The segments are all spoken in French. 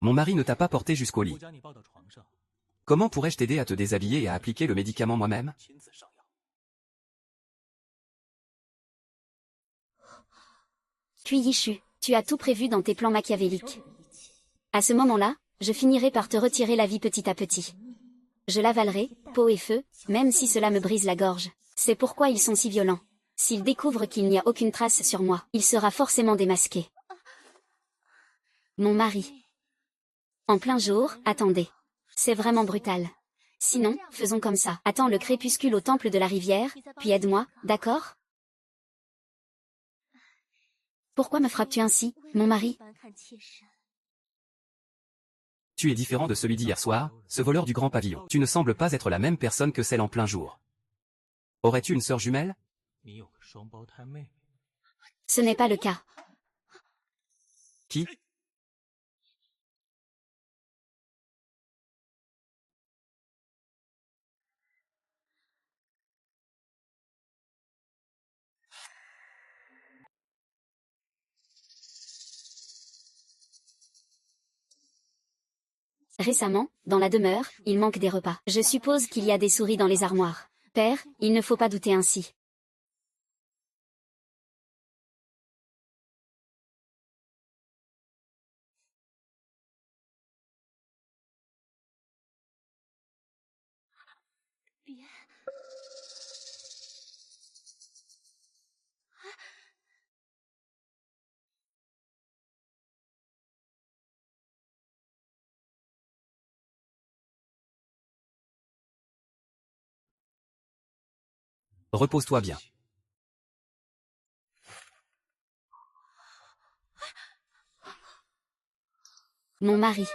Mon mari ne t'a pas porté jusqu'au lit. Comment pourrais-je t'aider à te déshabiller et à appliquer le médicament moi-même? Kuyi-shu, tu as tout prévu dans tes plans machiavéliques. À ce moment-là, je finirai par te retirer la vie petit à petit. Je l'avalerai, peau et feu, même si cela me brise la gorge. C'est pourquoi ils sont si violents. S'il découvre qu'il n'y a aucune trace sur moi, il sera forcément démasqué. Mon mari. En plein jour, attendez. C'est vraiment brutal. Sinon, faisons comme ça. Attends le crépuscule au temple de la rivière, puis aide-moi, d'accord? Pourquoi me frappes-tu ainsi, mon mari? Tu es différent de celui d'hier soir, ce voleur du grand pavillon. Tu ne sembles pas être la même personne que celle en plein jour. Aurais-tu une sœur jumelle? Ce n'est pas le cas. Qui? Récemment, dans la demeure, il manque des repas. Je suppose qu'il y a des souris dans les armoires. Père, il ne faut pas douter ainsi. Repose-toi bien. Mon mari.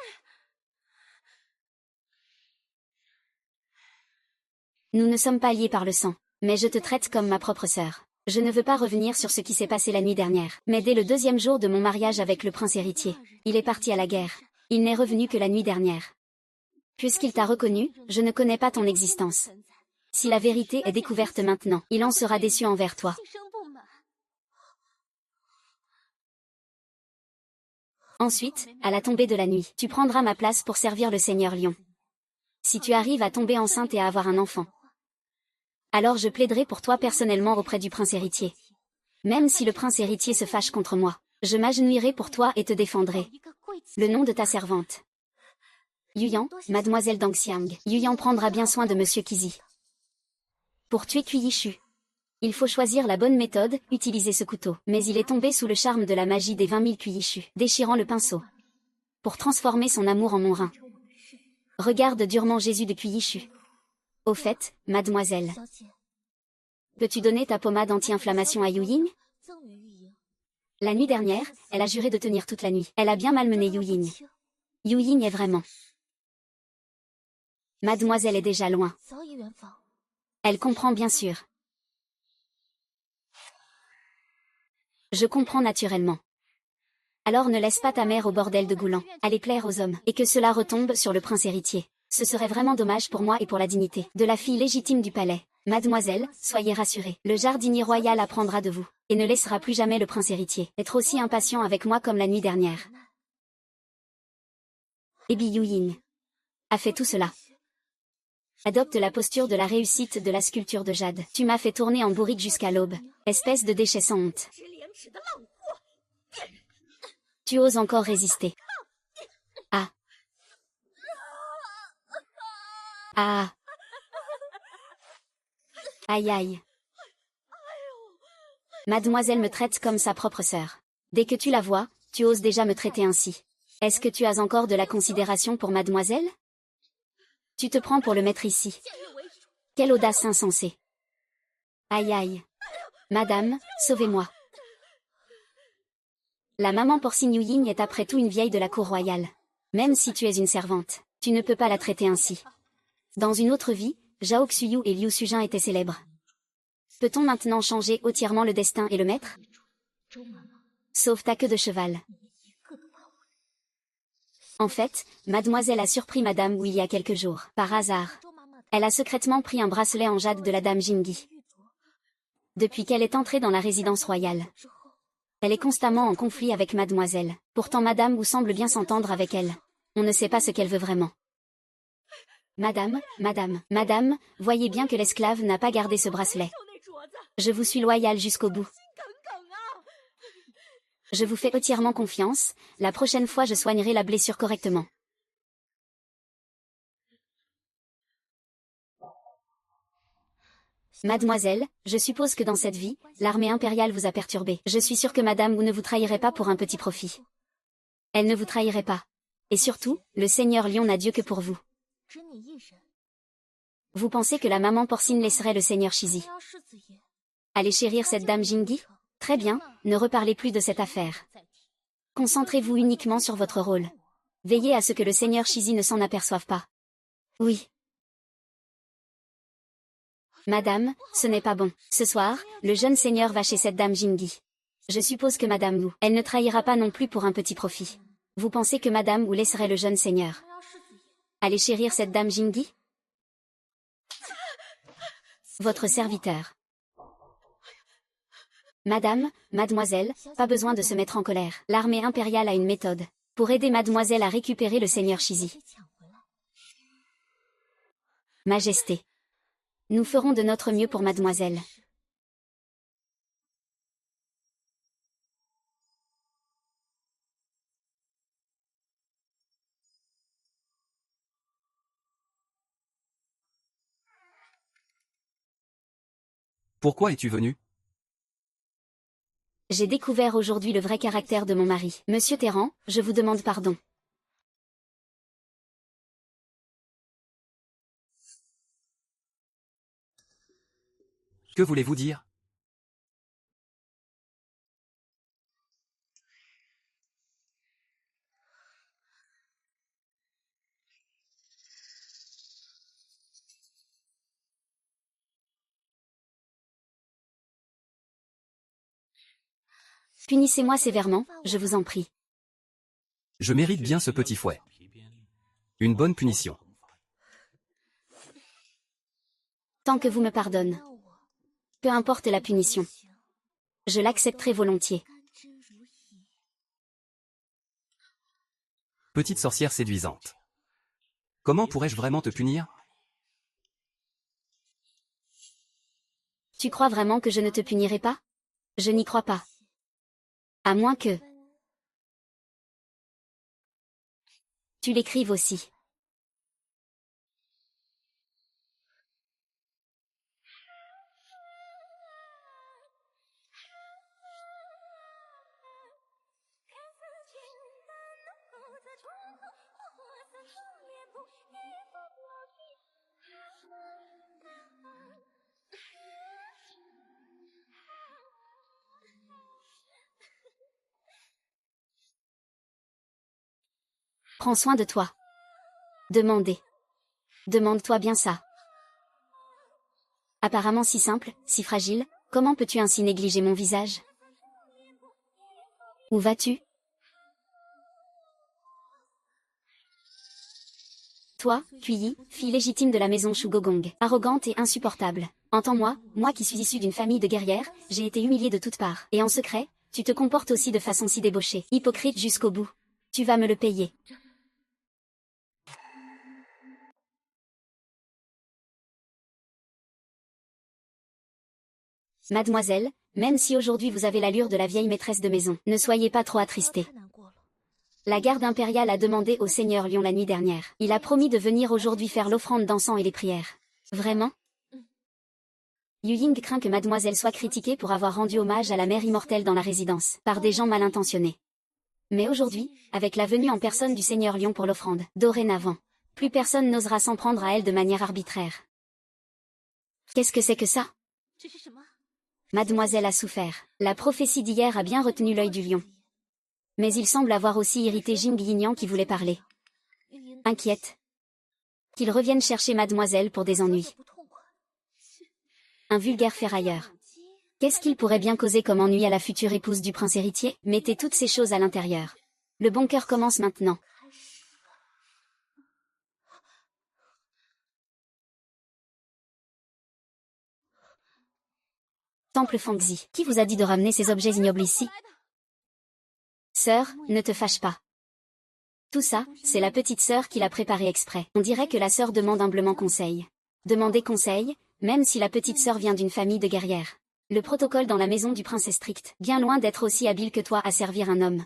Nous ne sommes pas liés par le sang, mais je te traite comme ma propre sœur. Je ne veux pas revenir sur ce qui s'est passé la nuit dernière. Mais dès le 2e jour de mon mariage avec le prince héritier, il est parti à la guerre. Il n'est revenu que la nuit dernière. Puisqu'il t'a reconnu, je ne connais pas ton existence. Si la vérité est découverte maintenant, il en sera déçu envers toi. Ensuite, à la tombée de la nuit, tu prendras ma place pour servir le seigneur lion. Si tu arrives à tomber enceinte et à avoir un enfant, alors je plaiderai pour toi personnellement auprès du prince héritier. Même si le prince héritier se fâche contre moi, je m'agenouillerai pour toi et te défendrai. Le nom de ta servante. Yuyan, mademoiselle Dangxiang. Yuyan prendra bien soin de monsieur Kizi. Pour tuer Kuyi-shu, il faut choisir la bonne méthode, utiliser ce couteau. Mais il est tombé sous le charme de la magie des 20 000 Kuyi-shu, déchirant le pinceau. Pour transformer son amour en mon rein. Regarde durement Jésus de Kuyi-shu. Au fait, mademoiselle. Peux-tu donner ta pommade anti-inflammation à Yu-Ying? La nuit dernière, elle a juré de tenir toute la nuit. Elle a bien malmené Yu-Ying. Yu-Ying est vraiment. Mademoiselle est déjà loin. Elle comprend bien sûr. Je comprends naturellement. Alors ne laisse pas ta mère au bordel de Goulan. Allez plaire aux hommes. Et que cela retombe sur le prince héritier. Ce serait vraiment dommage pour moi et pour la dignité de la fille légitime du palais. Mademoiselle, soyez rassurée. Le jardinier royal apprendra de vous. Et ne laissera plus jamais le prince héritier être aussi impatient avec moi comme la nuit dernière. Ebi Yu-Ying a fait tout cela. Adopte la posture de la réussite de la sculpture de jade. Tu m'as fait tourner en bourrique jusqu'à l'aube. Espèce de déchet sans honte. Tu oses encore résister. Ah. Ah. Aïe aïe. Mademoiselle me traite comme sa propre sœur. Dès que tu la vois, tu oses déjà me traiter ainsi. Est-ce que tu as encore de la considération pour mademoiselle? Tu te prends pour le mettre ici. Quelle audace insensée. Aïe aïe. Madame, sauvez-moi. La maman porcine Yu-Ying est après tout une vieille de la cour royale. Même si tu es une servante, tu ne peux pas la traiter ainsi. Dans une autre vie, Zhao Xuyu et Liu Sujin étaient célèbres. Peut-on maintenant changer entièrement le destin et le maître? Sauf ta queue de cheval. En fait, mademoiselle a surpris madame Wu il y a quelques jours, par hasard. Elle a secrètement pris un bracelet en jade de la dame Jingyi. Depuis qu'elle est entrée dans la résidence royale. Elle est constamment en conflit avec mademoiselle. Pourtant madame Wu semble bien s'entendre avec elle. On ne sait pas ce qu'elle veut vraiment. Madame, voyez bien que l'esclave n'a pas gardé ce bracelet. Je vous suis loyal jusqu'au bout. Je vous fais entièrement confiance, la prochaine fois je soignerai la blessure correctement. Mademoiselle, je suppose que dans cette vie, l'armée impériale vous a perturbé. Je suis sûre que madame vous ne vous trahirait pas pour un petit profit. Elle ne vous trahirait pas. Et surtout, le Seigneur Lion n'a Dieu que pour vous. Vous pensez que la maman porcine laisserait le Seigneur Shizi aller chérir cette dame Jingi? Très bien, ne reparlez plus de cette affaire. Concentrez-vous uniquement sur votre rôle. Veillez à ce que le Seigneur Shizi ne s'en aperçoive pas. Oui. Madame, ce n'est pas bon. Ce soir, le jeune seigneur va chez cette dame Jingi. Je suppose que madame Wu, elle ne trahira pas non plus pour un petit profit. Vous pensez que madame Wu laisserait le jeune seigneur aller chérir cette dame Jingi? Votre serviteur. Mademoiselle, pas besoin de se mettre en colère. L'armée impériale a une méthode pour aider mademoiselle à récupérer le seigneur Shizi. Majesté. Nous ferons de notre mieux pour mademoiselle. Pourquoi es-tu venu? J'ai découvert aujourd'hui le vrai caractère de mon mari. Monsieur Terran, je vous demande pardon. Que voulez-vous dire? Punissez-moi sévèrement, je vous en prie. Je mérite bien ce petit fouet. Une bonne punition. Tant que vous me pardonnez. Peu importe la punition. Je l'accepterai volontiers. Petite sorcière séduisante. Comment pourrais-je vraiment te punir? Tu crois vraiment que je ne te punirai pas? Je n'y crois pas. À moins que tu l'écrives aussi. Prends soin de toi. Demandez. Demande-toi bien ça. Apparemment si simple, si fragile, comment peux-tu ainsi négliger mon visage? Où vas-tu? Toi, Puyi, fille légitime de la maison Shugogong, arrogante et insupportable. Entends-moi, moi qui suis issue d'une famille de guerrières, j'ai été humiliée de toutes parts. Et en secret, tu te comportes aussi de façon si débauchée, hypocrite jusqu'au bout. Tu vas me le payer. Mademoiselle, même si aujourd'hui vous avez l'allure de la vieille maîtresse de maison, ne soyez pas trop attristée. La garde impériale a demandé au Seigneur Lion la nuit dernière. Il a promis de venir aujourd'hui faire l'offrande d'encens et les prières. Vraiment? Yu Ying craint que mademoiselle soit critiquée pour avoir rendu hommage à la mère immortelle dans la résidence, par des gens mal intentionnés. Mais aujourd'hui, avec la venue en personne du Seigneur Lion pour l'offrande, dorénavant, plus personne n'osera s'en prendre à elle de manière arbitraire. Qu'est-ce que c'est que ça? Mademoiselle a souffert. La prophétie d'hier a bien retenu l'œil du lion. Mais il semble avoir aussi irrité Jing Yinyan qui voulait parler. Inquiète. Qu'il revienne chercher mademoiselle pour des ennuis. Un vulgaire ferrailleur. Qu'est-ce qu'il pourrait bien causer comme ennui à la future épouse du prince héritier? Mettez toutes ces choses à l'intérieur. Le bon cœur commence maintenant. Temple Fangxi. Qui vous a dit de ramener ces objets ignobles ici? Sœur, ne te fâche pas. Tout ça, c'est la petite sœur qui l'a préparé exprès. On dirait que la sœur demande humblement conseil. Demander conseil, même si la petite sœur vient d'une famille de guerrières. Le protocole dans la maison du prince est strict, bien loin d'être aussi habile que toi à servir un homme.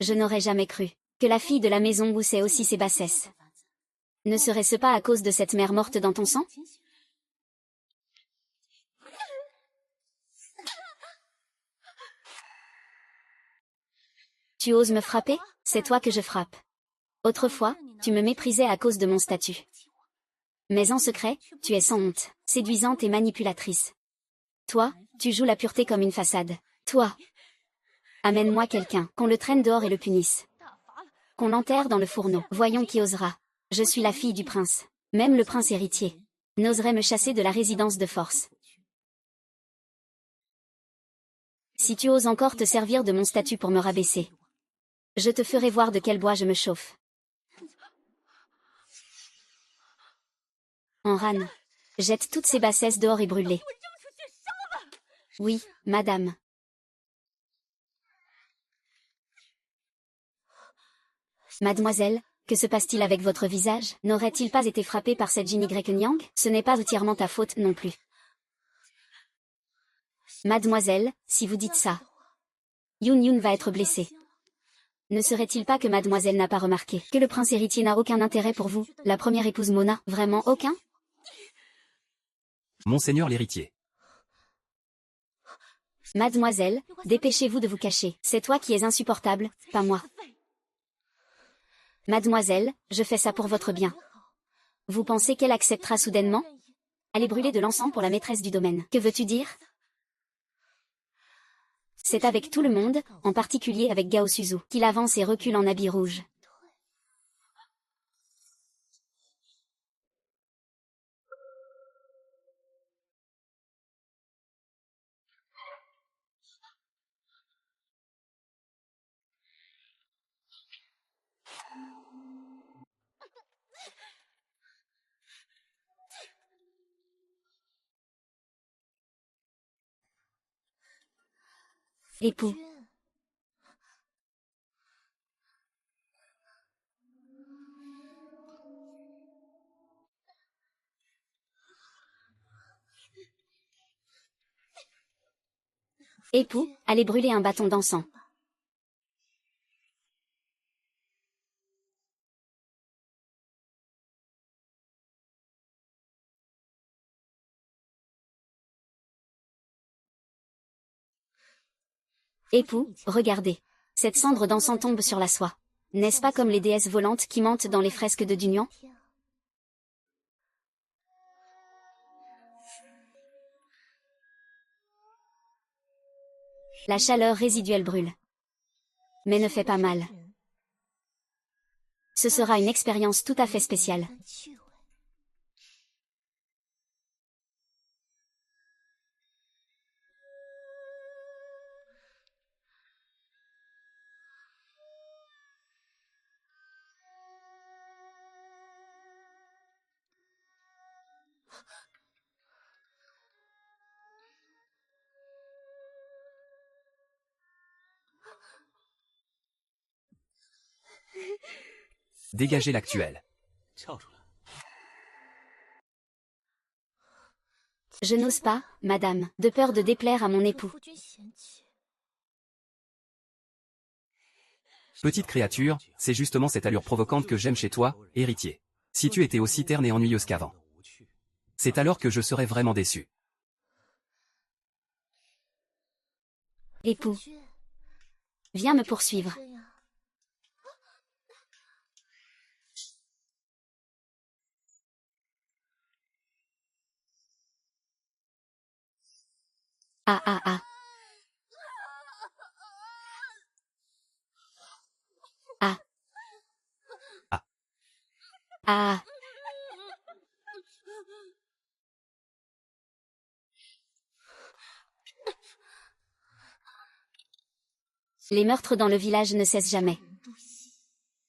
Je n'aurais jamais cru que la fille de la maison houssait aussi ses bassesses. Ne serait-ce pas à cause de cette mère morte dans ton sang? Tu oses me frapper? C'est toi que je frappe. Autrefois, tu me méprisais à cause de mon statut. Mais en secret, tu es sans honte, séduisante et manipulatrice. Toi, tu joues la pureté comme une façade. Toi, amène-moi quelqu'un, qu'on le traîne dehors et le punisse. Qu'on l'enterre dans le fourneau. Voyons qui osera. Je suis la fille du prince. Même le prince héritier n'oserait me chasser de la résidence de force. Si tu oses encore te servir de mon statut pour me rabaisser, je te ferai voir de quel bois je me chauffe. Enran, jette toutes ces bassesses dehors et brûle-les. Oui, madame. Mademoiselle, que se passe-t-il avec votre visage? N'aurait-il pas été frappé par cette Jinny Nyang? Ce n'est pas entièrement ta faute non plus. Mademoiselle, si vous dites ça, Yun Yun va être blessée. Ne serait-il pas que mademoiselle n'a pas remarqué que le prince héritier n'a aucun intérêt pour vous, la première épouse Mona? Vraiment aucun? Monseigneur l'héritier. Mademoiselle, dépêchez-vous de vous cacher. C'est toi qui es insupportable, pas moi. Mademoiselle, je fais ça pour votre bien. Vous pensez qu'elle acceptera soudainement? Allez brûler de l'encens pour la maîtresse du domaine. Que veux-tu dire? C'est avec tout le monde, en particulier avec Gao Suzu, qu'il avance et recule en habit rouge. Époux. Époux, allez brûler un bâton d'encens. Époux, regardez. Cette cendre d'encens tombe sur la soie. N'est-ce pas comme les déesses volantes qui mentent dans les fresques de Dunhuan? La chaleur résiduelle brûle. Mais ne fait pas mal. Ce sera une expérience tout à fait spéciale. Dégagez l'actuel. Je n'ose pas, madame, de peur de déplaire à mon époux. Petite créature, c'est justement cette allure provocante que j'aime chez toi, héritier. Si tu étais aussi terne et ennuyeuse qu'avant, c'est alors que je serais vraiment déçu. Époux. Viens me poursuivre. Ah ah ah. Ah. Ah. Ah. Les meurtres dans le village ne cessent jamais.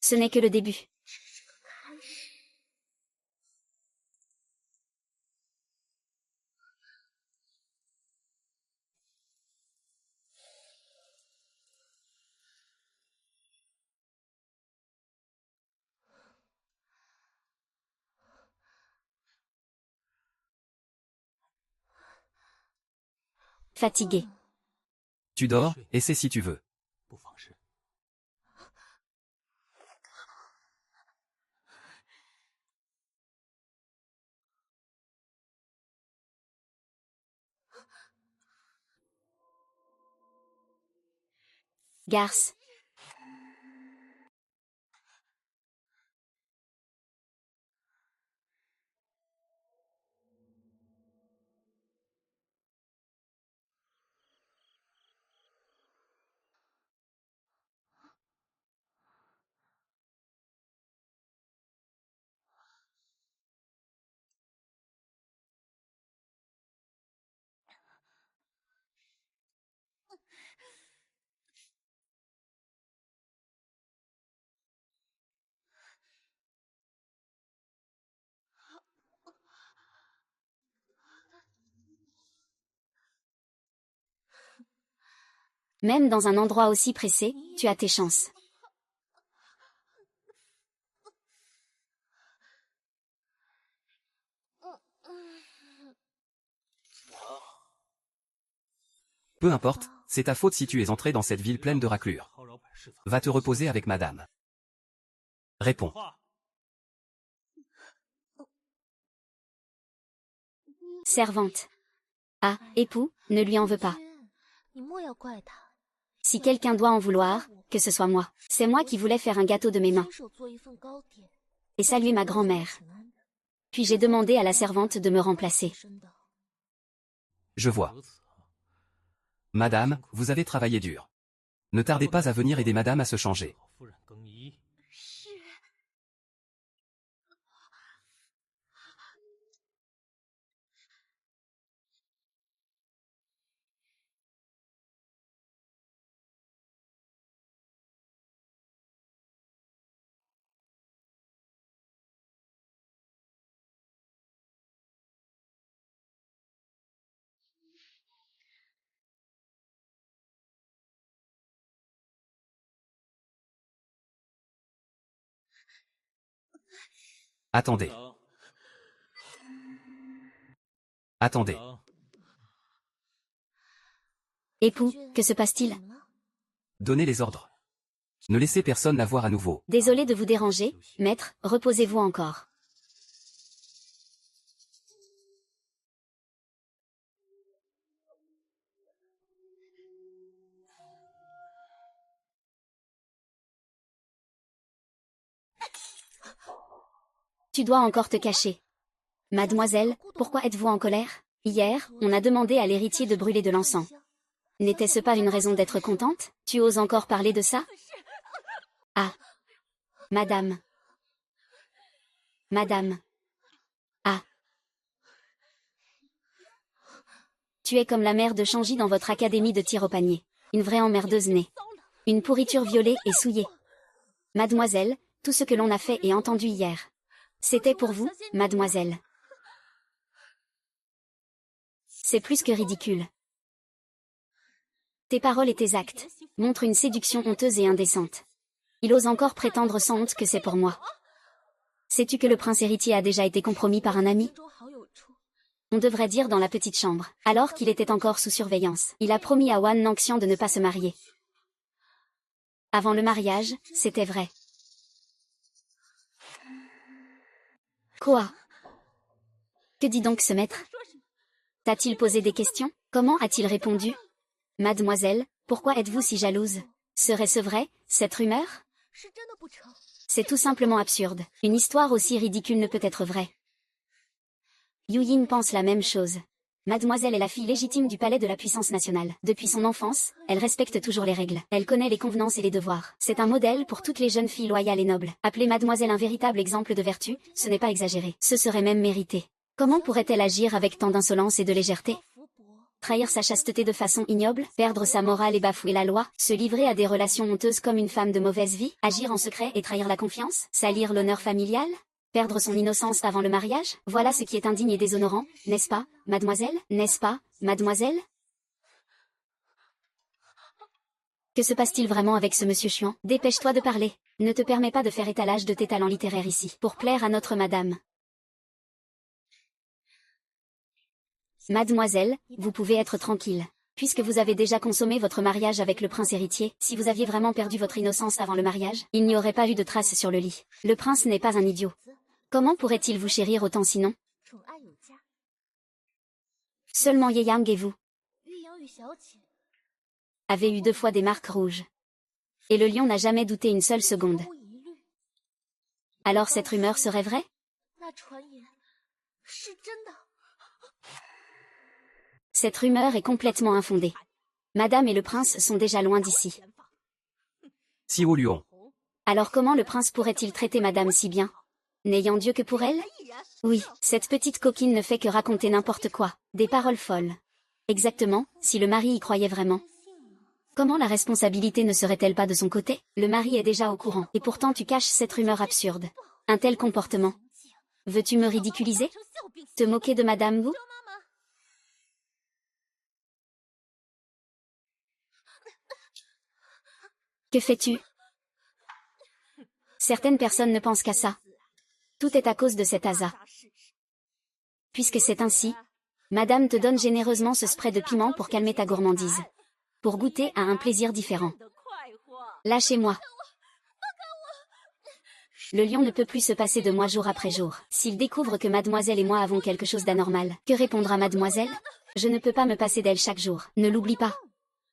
Ce n'est que le début. Fatigué. Tu dors, essaie si tu veux. Garce. Même dans un endroit aussi pressé, tu as tes chances. Peu importe, c'est ta faute si tu es entré dans cette ville pleine de raclures. Va te reposer avec madame. Réponds. Servante. Ah, époux, ne lui en veux pas. Si quelqu'un doit en vouloir, que ce soit moi. C'est moi qui voulais faire un gâteau de mes mains. Et saluer ma grand-mère. Puis j'ai demandé à la servante de me remplacer. Je vois. Madame, vous avez travaillé dur. Ne tardez pas à venir aider madame à se changer. Attendez. Attendez. Époux, que se passe-t-il? Donnez les ordres. Ne laissez personne la voir à nouveau. Désolé de vous déranger, maître, reposez-vous encore. Tu dois encore te cacher. Mademoiselle, pourquoi êtes-vous en colère? Hier, on a demandé à l'héritier de brûler de l'encens. N'était-ce pas une raison d'être contente? Tu oses encore parler de ça? Ah. Madame. Madame. Ah. Tu es comme la mère de Changi dans votre académie de tir au panier. Une vraie emmerdeuse née. Une pourriture violée et souillée. Mademoiselle, tout ce que l'on a fait et entendu hier. C'était pour vous, mademoiselle. C'est plus que ridicule. Tes paroles et tes actes montrent une séduction honteuse et indécente. Il ose encore prétendre sans honte que c'est pour moi. Sais-tu que le prince héritier a déjà été compromis par un ami? On devrait dire dans la petite chambre, alors qu'il était encore sous surveillance. Il a promis à Wan Nangxian de ne pas se marier. Avant le mariage, c'était vrai. Quoi? Que dit donc ce maître? T'a-t-il posé des questions? Comment a-t-il répondu? Mademoiselle, pourquoi êtes-vous si jalouse? Serait-ce vrai, cette rumeur? C'est tout simplement absurde. Une histoire aussi ridicule ne peut être vraie. Yu Yin pense la même chose. Mademoiselle est la fille légitime du palais de la puissance nationale. Depuis son enfance, elle respecte toujours les règles. Elle connaît les convenances et les devoirs. C'est un modèle pour toutes les jeunes filles loyales et nobles. Appeler mademoiselle un véritable exemple de vertu, ce n'est pas exagéré. Ce serait même mérité. Comment pourrait-elle agir avec tant d'insolence et de légèreté? Trahir sa chasteté de façon ignoble, perdre sa morale et bafouer la loi, se livrer à des relations honteuses comme une femme de mauvaise vie, agir en secret et trahir la confiance, salir l'honneur familial, perdre son innocence avant le mariage, voilà ce qui est indigne et déshonorant, n'est-ce pas, mademoiselle? N'est-ce pas, mademoiselle? Que se passe-t-il vraiment avec ce monsieur Chuan? Dépêche-toi de parler. Ne te permets pas de faire étalage de tes talents littéraires ici, pour plaire à notre madame. Mademoiselle, vous pouvez être tranquille. Puisque vous avez déjà consommé votre mariage avec le prince héritier, si vous aviez vraiment perdu votre innocence avant le mariage, il n'y aurait pas eu de traces sur le lit. Le prince n'est pas un idiot. Comment pourrait-il vous chérir autant sinon? Seulement Ye Yang et vous avez eu 2 fois des marques rouges. Et le lion n'a jamais douté une seule seconde. Alors cette rumeur serait vraie? Cette rumeur est complètement infondée. Madame et le prince sont déjà loin d'ici. Si au lion. Alors comment le prince pourrait-il traiter madame si bien? N'ayant Dieu que pour elle? Oui, cette petite coquine ne fait que raconter n'importe quoi, des paroles folles. Exactement, si le mari y croyait vraiment. Comment la responsabilité ne serait-elle pas de son côté? Le mari est déjà au courant, et pourtant tu caches cette rumeur absurde. Un tel comportement. Veux-tu me ridiculiser? Te moquer de madame Wu? Que fais-tu? Certaines personnes ne pensent qu'à ça. Tout est à cause de cet asa. Puisque c'est ainsi, madame te donne généreusement ce spray de piment pour calmer ta gourmandise. Pour goûter à un plaisir différent. Lâchez-moi. Le lion ne peut plus se passer de moi jour après jour. S'il découvre que mademoiselle et moi avons quelque chose d'anormal, que répondra mademoiselle? Je ne peux pas me passer d'elle chaque jour. Ne l'oublie pas.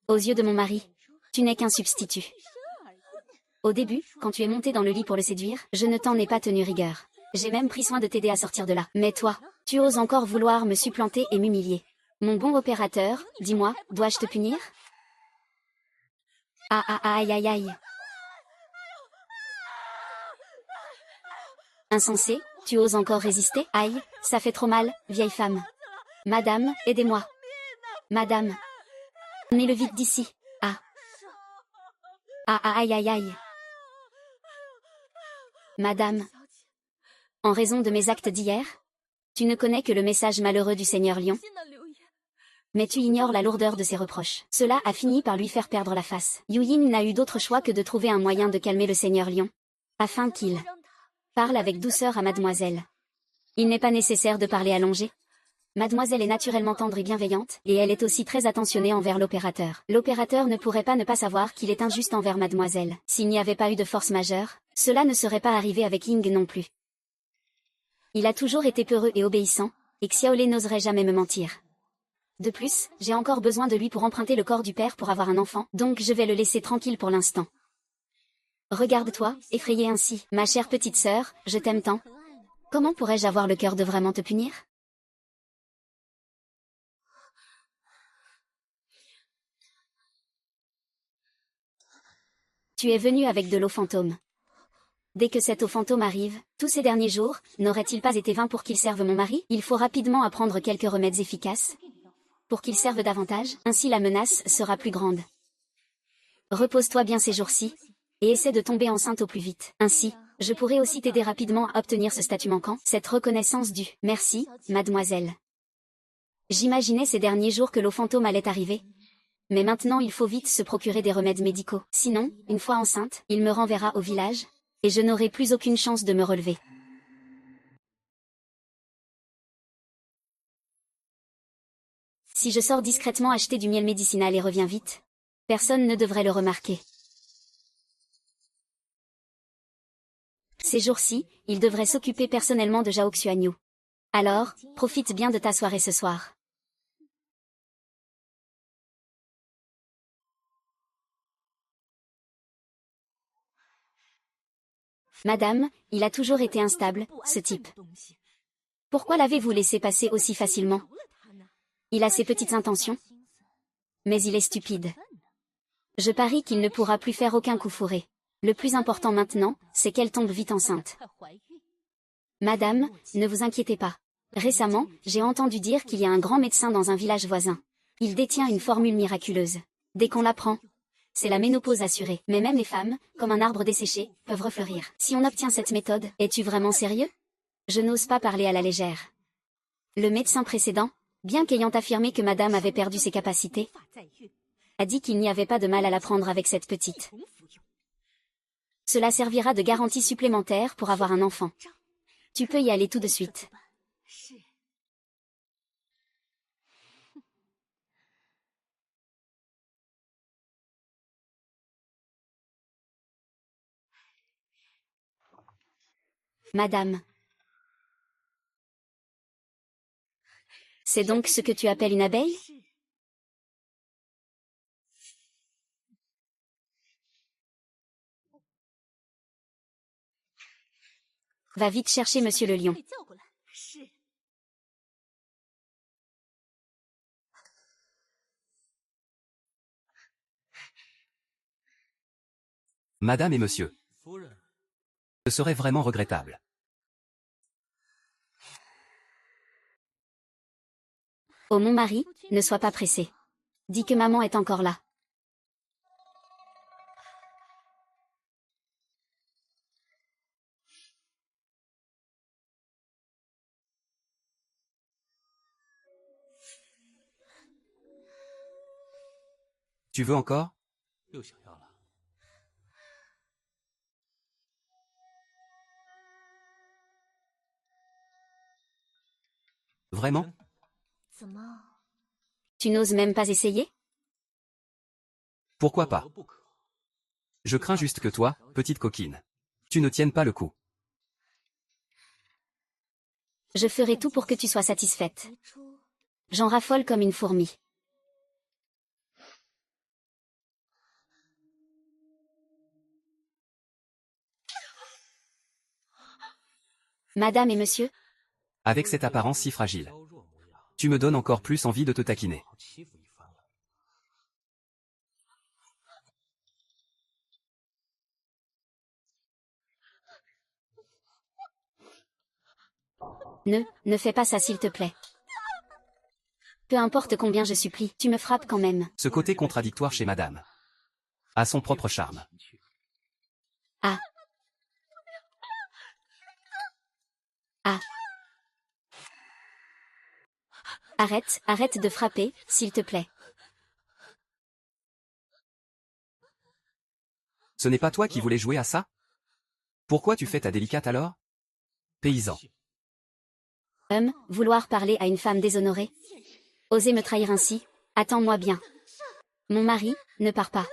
Aux yeux de mon mari, tu n'es qu'un substitut. Au début, quand tu es monté dans le lit pour le séduire, je ne t'en ai pas tenu rigueur. J'ai même pris soin de t'aider à sortir de là. Mais toi, tu oses encore vouloir me supplanter et m'humilier. Mon bon opérateur, dis-moi, dois-je te punir? Ah ah ah, aïe aïe aïe. Insensé, tu oses encore résister? Aïe, ça fait trop mal, vieille femme. Madame, aidez-moi. Madame. Emmenez-le vite d'ici. Ah. Ah ah aïe aïe aïe. Madame. En raison de mes actes d'hier? Tu ne connais que le message malheureux du Seigneur Lion. Mais tu ignores la lourdeur de ses reproches. Cela a fini par lui faire perdre la face. Yu Yin n'a eu d'autre choix que de trouver un moyen de calmer le Seigneur Lion. Afin qu'il parle avec douceur à mademoiselle. Il n'est pas nécessaire de parler allongé. Mademoiselle est naturellement tendre et bienveillante, et elle est aussi très attentionnée envers l'opérateur. L'opérateur ne pourrait pas ne pas savoir qu'il est injuste envers mademoiselle. S'il n'y avait pas eu de force majeure, cela ne serait pas arrivé avec Ying non plus. Il a toujours été peureux et obéissant, et Xiaolei n'oserait jamais me mentir. De plus, j'ai encore besoin de lui pour emprunter le corps du père pour avoir un enfant, donc je vais le laisser tranquille pour l'instant. Regarde-toi, effrayée ainsi, ma chère petite sœur, je t'aime tant. Comment pourrais-je avoir le cœur de vraiment te punir? Tu es venu avec de l'eau fantôme. Dès que cette eau fantôme arrive, tous ces derniers jours, n'aurait-il pas été vain pour qu'il serve mon mari? Il faut rapidement apprendre quelques remèdes efficaces. Pour qu'il serve davantage, ainsi la menace sera plus grande. Repose-toi bien ces jours-ci, et essaie de tomber enceinte au plus vite. Ainsi, je pourrai aussi t'aider rapidement à obtenir ce statut manquant, cette reconnaissance due. Merci, mademoiselle. J'imaginais ces derniers jours que l'eau fantôme allait arriver. Mais maintenant il faut vite se procurer des remèdes médicaux. Sinon, une fois enceinte, il me renverra au village, et je n'aurai plus aucune chance de me relever. Si je sors discrètement acheter du miel médicinal et reviens vite, personne ne devrait le remarquer. Ces jours-ci, il devrait s'occuper personnellement de Zhao Xuanyu. Alors, profite bien de ta soirée ce soir. Madame, il a toujours été instable, ce type. Pourquoi l'avez-vous laissé passer aussi facilement? Il a ses petites intentions. Mais il est stupide. Je parie qu'il ne pourra plus faire aucun coup fourré. Le plus important maintenant, c'est qu'elle tombe vite enceinte. Madame, ne vous inquiétez pas. Récemment, j'ai entendu dire qu'il y a un grand médecin dans un village voisin. Il détient une formule miraculeuse. Dès qu'on l'apprend, c'est la ménopause assurée. Mais même les femmes, comme un arbre desséché, peuvent refleurir. Si on obtient cette méthode, es-tu vraiment sérieux? Je n'ose pas parler à la légère. Le médecin précédent, bien qu'ayant affirmé que madame avait perdu ses capacités, a dit qu'il n'y avait pas de mal à la prendre avec cette petite. Cela servira de garantie supplémentaire pour avoir un enfant. Tu peux y aller tout de suite. Madame. C'est donc ce que tu appelles une abeille? Va vite chercher Monsieur le lion. Madame et monsieur. Ce serait vraiment regrettable. Oh mon mari, ne sois pas pressé. Dis que maman est encore là. Tu veux encore? Vraiment? Tu n'oses même pas essayer? Pourquoi pas? Je crains juste que toi, petite coquine, tu ne tiennes pas le coup. Je ferai tout pour que tu sois satisfaite. J'en raffole comme une fourmi. Madame et monsieur? Avec cette apparence si fragile. Tu me donnes encore plus envie de te taquiner. Ne fais pas ça s'il te plaît. Peu importe combien je supplie, tu me frappes quand même. Ce côté contradictoire chez madame a son propre charme. Ah. Ah. Arrête de frapper, s'il te plaît. Ce n'est pas toi qui voulais jouer à ça? Pourquoi tu fais ta délicate alors? Paysan. Vouloir parler à une femme déshonorée? Oser me trahir ainsi? Attends-moi bien. Mon mari, ne pars pas.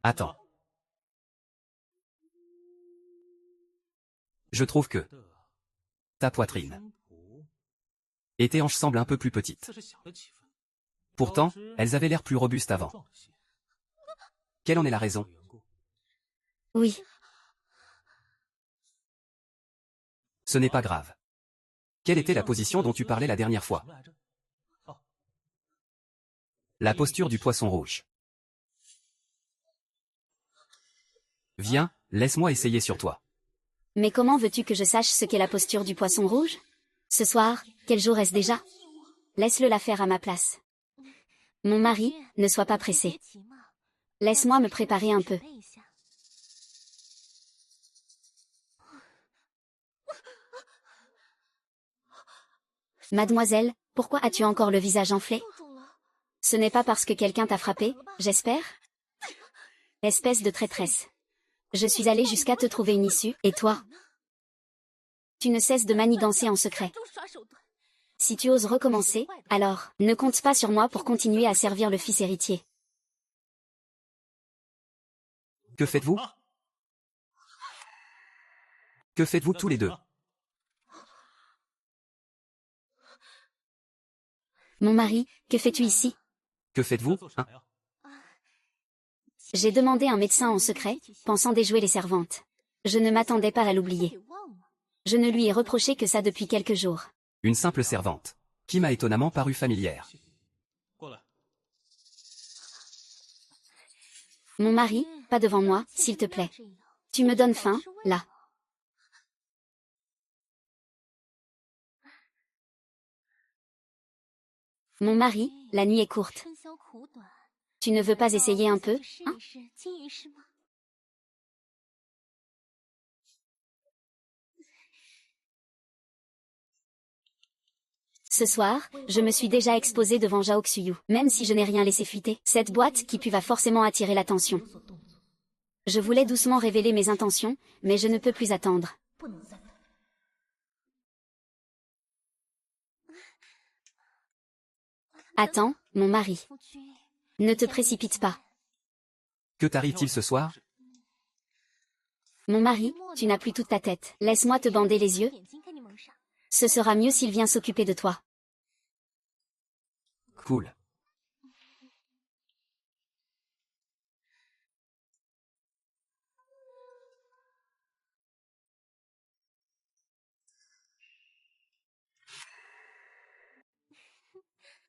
Attends. Je trouve que ta poitrine et tes hanches semblent un peu plus petites. Pourtant, elles avaient l'air plus robustes avant. Quelle en est la raison? Oui. Ce n'est pas grave. Quelle était la position dont tu parlais la dernière fois? La posture du poisson rouge. Viens, laisse-moi essayer sur toi. Mais comment veux-tu que je sache ce qu'est la posture du poisson rouge? Ce soir, quel jour est-ce déjà? Laisse-le la faire à ma place. Mon mari, ne sois pas pressé. Laisse-moi me préparer un peu. Mademoiselle, pourquoi as-tu encore le visage enflé? Ce n'est pas parce que quelqu'un t'a frappé, j'espère? Espèce de traîtresse. Je suis allée jusqu'à te trouver une issue, et toi? Tu ne cesses de manigancer en secret. Si tu oses recommencer, alors, ne compte pas sur moi pour continuer à servir le fils héritier. Que faites-vous? Que faites-vous tous les deux? Mon mari, que fais-tu ici? Que faites-vous, hein? J'ai demandé un médecin en secret, pensant déjouer les servantes. Je ne m'attendais pas à l'oublier. Je ne lui ai reproché que ça depuis quelques jours. Une simple servante, qui m'a étonnamment paru familière. Mon mari, pas devant moi, s'il te plaît. Tu me donnes faim, là. Mon mari, la nuit est courte. Tu ne veux pas essayer un peu, hein? Ce soir, je me suis déjà exposée devant Zhao Xuyu, même si je n'ai rien laissé fuiter. Cette boîte qui pue va forcément attirer l'attention. Je voulais doucement révéler mes intentions, mais je ne peux plus attendre. Attends, mon mari. Ne te précipite pas. Que t'arrive-t-il ce soir? Mon mari, tu n'as plus toute ta tête. Laisse-moi te bander les yeux. Ce sera mieux s'il vient s'occuper de toi. Cool.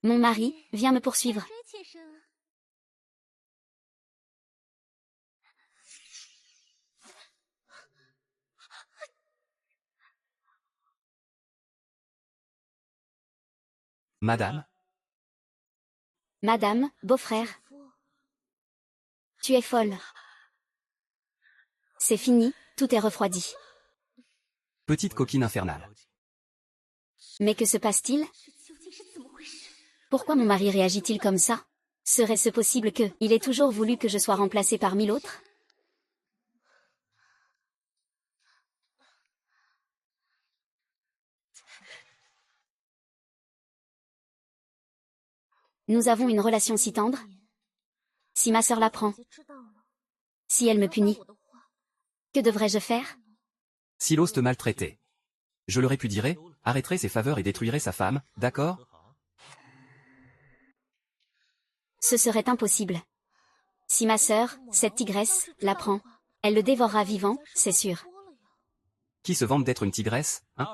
Mon mari, viens me poursuivre. Madame? Madame, beau-frère. Tu es folle. C'est fini, tout est refroidi. Petite coquine infernale. Mais que se passe-t-il? Pourquoi mon mari réagit-il comme ça? Serait-ce possible que, il ait toujours voulu que je sois remplacée par 1000 autres? Nous avons une relation si tendre. Si ma sœur l'apprend, si elle me punit, que devrais-je faire? S'il ose te maltraiter. Je le répudierai, arrêterai ses faveurs et détruirai sa femme, d'accord? Ce serait impossible. Si ma sœur, cette tigresse, l'apprend, elle le dévorera vivant, c'est sûr. Qui se vante d'être une tigresse, hein?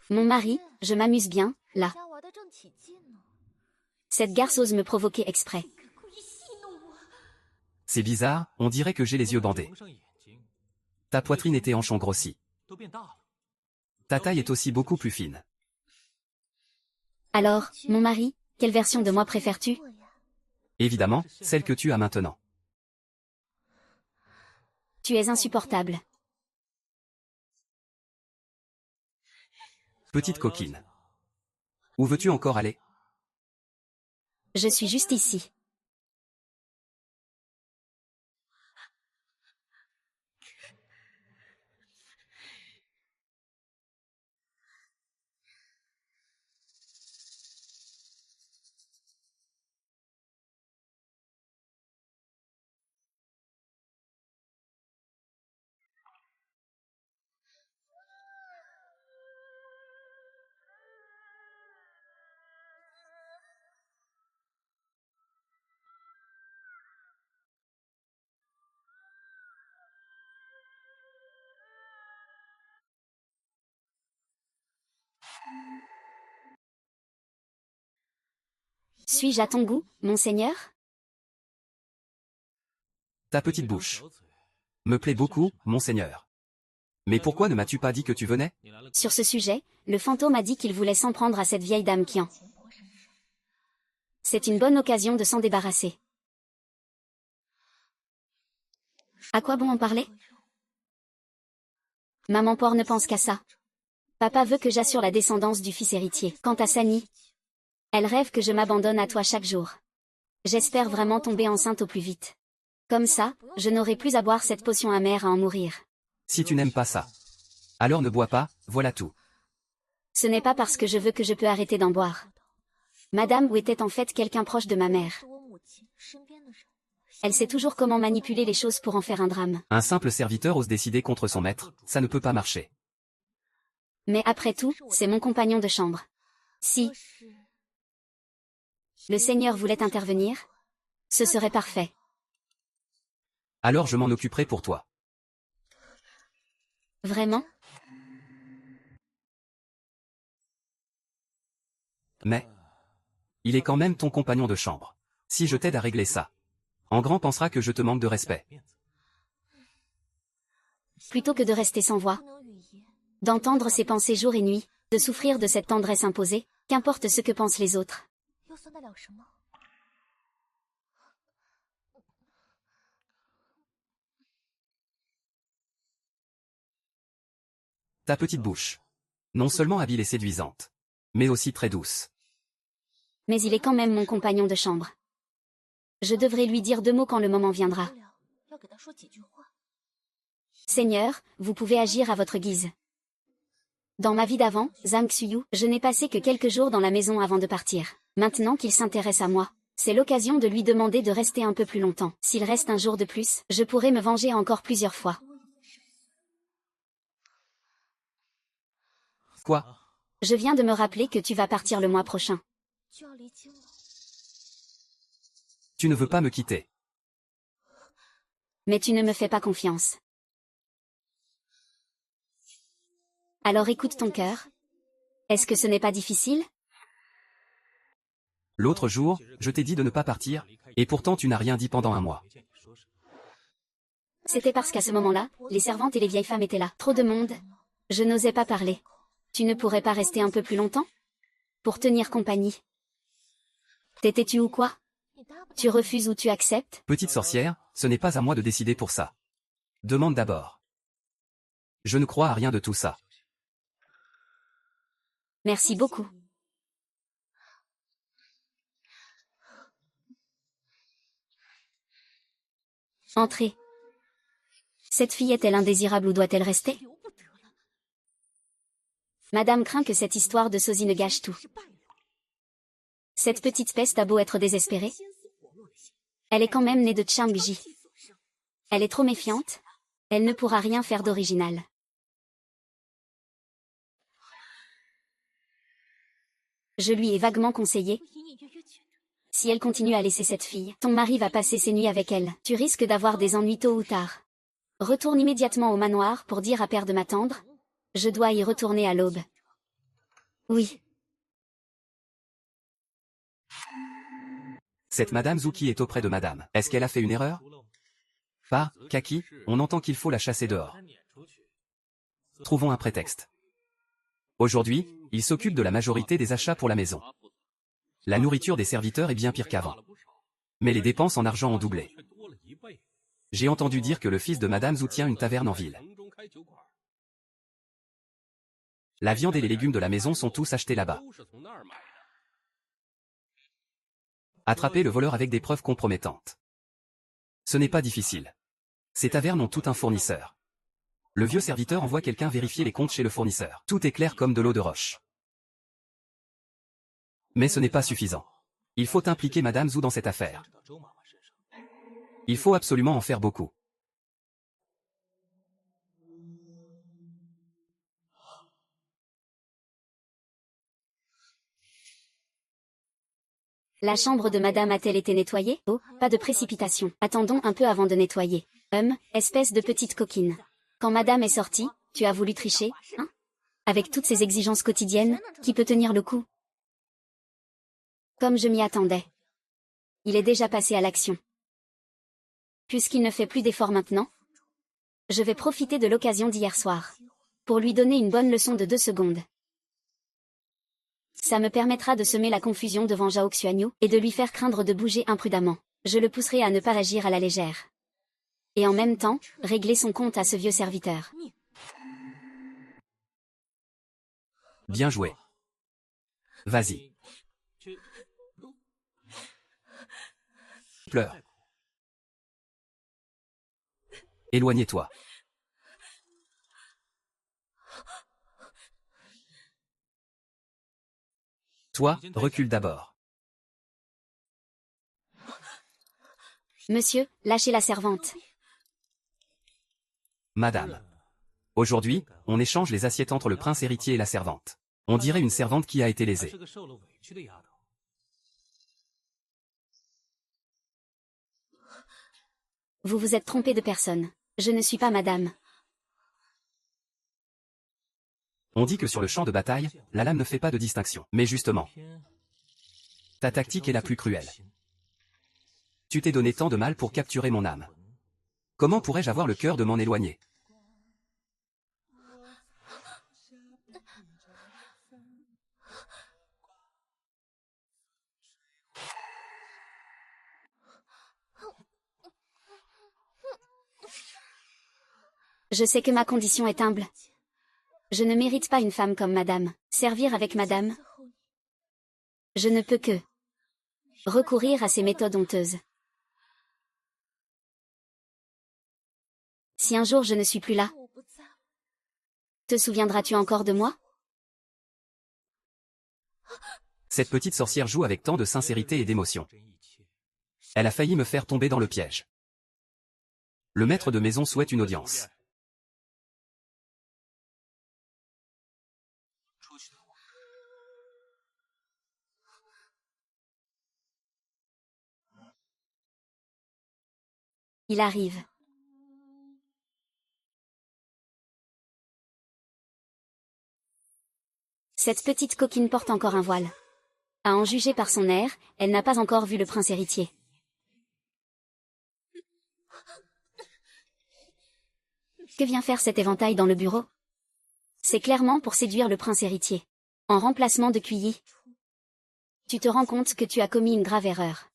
Mon mari, je m'amuse bien, là. Cette garce ose me provoquer exprès. C'est bizarre, on dirait que j'ai les yeux bandés. Ta poitrine et tes hanches ont grossi. Ta taille est aussi beaucoup plus fine. Alors, mon mari, quelle version de moi préfères-tu? Évidemment, celle que tu as maintenant. Tu es insupportable. Petite coquine. Où veux-tu encore aller? Je suis juste ici. Suis-je à ton goût, monseigneur? Ta petite bouche. Me plaît beaucoup, monseigneur. Mais pourquoi ne m'as-tu pas dit que tu venais? Sur ce sujet, le fantôme a dit qu'il voulait s'en prendre à cette vieille dame Qian. C'est une bonne occasion de s'en débarrasser. À quoi bon en parler? Maman Porc ne pense qu'à ça. Papa veut que j'assure la descendance du fils héritier. Quant à Sani, elle rêve que je m'abandonne à toi chaque jour. J'espère vraiment tomber enceinte au plus vite. Comme ça, je n'aurai plus à boire cette potion amère à en mourir. Si tu n'aimes pas ça, alors ne bois pas, voilà tout. Ce n'est pas parce que je veux que je peux arrêter d'en boire. Madame Wu était en fait quelqu'un proche de ma mère. Elle sait toujours comment manipuler les choses pour en faire un drame. Un simple serviteur ose décider contre son maître, ça ne peut pas marcher. Mais après tout, c'est mon compagnon de chambre. Si le Seigneur voulait intervenir, ce serait parfait. Alors je m'en occuperai pour toi. Vraiment? Mais il est quand même ton compagnon de chambre. Si je t'aide à régler ça, en grand pensera que je te manque de respect. Plutôt que de rester sans voix, d'entendre ses pensées jour et nuit, de souffrir de cette tendresse imposée, qu'importe ce que pensent les autres. Ta petite bouche. Non seulement habile et séduisante, mais aussi très douce. Mais il est quand même mon compagnon de chambre. Je devrais lui dire 2 mots quand le moment viendra. Seigneur, vous pouvez agir à votre guise. Dans ma vie d'avant, Zhang Xuyu, je n'ai passé que quelques jours dans la maison avant de partir. Maintenant qu'il s'intéresse à moi, c'est l'occasion de lui demander de rester un peu plus longtemps. S'il reste un jour de plus, je pourrai me venger encore plusieurs fois. Quoi? Je viens de me rappeler que tu vas partir le mois prochain. Tu ne veux pas me quitter. Mais tu ne me fais pas confiance. Alors écoute ton cœur. Est-ce que ce n'est pas difficile? L'autre jour, je t'ai dit de ne pas partir, et pourtant tu n'as rien dit pendant un mois. C'était parce qu'à ce moment-là, les servantes et les vieilles femmes étaient là. Trop de monde. Je n'osais pas parler. Tu ne pourrais pas rester un peu plus longtemps? Pour tenir compagnie. T'étais-tu ou quoi? Tu refuses ou tu acceptes? Petite sorcière, ce n'est pas à moi de décider pour ça. Demande d'abord. Je ne crois à rien de tout ça. Merci beaucoup. Entrez. Cette fille est-elle indésirable ou doit-elle rester? Madame craint que cette histoire de sosie ne gâche tout. Cette petite peste a beau être désespérée. Elle est quand même née de Changji. Elle est trop méfiante. Elle ne pourra rien faire d'original. Je lui ai vaguement conseillé. Si elle continue à laisser cette fille, ton mari va passer ses nuits avec elle. Tu risques d'avoir des ennuis tôt ou tard. Retourne immédiatement au manoir pour dire à Père de m'attendre. Je dois y retourner à l'aube. Oui. Cette Madame Zuki est auprès de Madame. Est-ce qu'elle a fait une erreur? Pas, Kaki, on entend qu'il faut la chasser dehors. Trouvons un prétexte. Aujourd'hui, il s'occupe de la majorité des achats pour la maison. La nourriture des serviteurs est bien pire qu'avant. Mais les dépenses en argent ont doublé. J'ai entendu dire que le fils de Madame Zhu tient une taverne en ville. La viande et les légumes de la maison sont tous achetés là-bas. Attraper le voleur avec des preuves compromettantes. Ce n'est pas difficile. Ces tavernes ont tout un fournisseur. Le vieux serviteur envoie quelqu'un vérifier les comptes chez le fournisseur. Tout est clair comme de l'eau de roche. Mais ce n'est pas suffisant. Il faut impliquer Madame Zhu dans cette affaire. Il faut absolument en faire beaucoup. La chambre de Madame a-t-elle été nettoyée? Oh, pas de précipitation. Attendons un peu avant de nettoyer. Espèce de petite coquine. Quand Madame est sortie, tu as voulu tricher, hein? Avec toutes ces exigences quotidiennes, qui peut tenir le coup? Comme je m'y attendais. Il est déjà passé à l'action. Puisqu'il ne fait plus d'efforts maintenant, je vais profiter de l'occasion d'hier soir. Pour lui donner une bonne leçon de 2 secondes. Ça me permettra de semer la confusion devant Zhao Xuanyu et de lui faire craindre de bouger imprudemment. Je le pousserai à ne pas agir à la légère. Et en même temps, régler son compte à ce vieux serviteur. Bien joué. Vas-y. Pleure. Éloignez-toi. Toi, recule d'abord. Monsieur, lâchez la servante. Madame. Aujourd'hui, on échange les assiettes entre le prince héritier et la servante. On dirait une servante qui a été lésée. Vous vous êtes trompé de personne. Je ne suis pas madame. On dit que sur le champ de bataille, la lame ne fait pas de distinction. Mais justement, ta tactique est la plus cruelle. Tu t'es donné tant de mal pour capturer mon âme. Comment pourrais-je avoir le cœur de m'en éloigner? Je sais que ma condition est humble. Je ne mérite pas une femme comme madame. Servir avec madame. Je ne peux que recourir à ces méthodes honteuses. Si un jour je ne suis plus là, te souviendras-tu encore de moi? Cette petite sorcière joue avec tant de sincérité et d'émotion. Elle a failli me faire tomber dans le piège. Le maître de maison souhaite une audience. Il arrive. Cette petite coquine porte encore un voile. À en juger par son air, elle n'a pas encore vu le prince héritier. Que vient faire cet éventail dans le bureau? C'est clairement pour séduire le prince héritier. En remplacement de Cuilly. Tu te rends compte que tu as commis une grave erreur.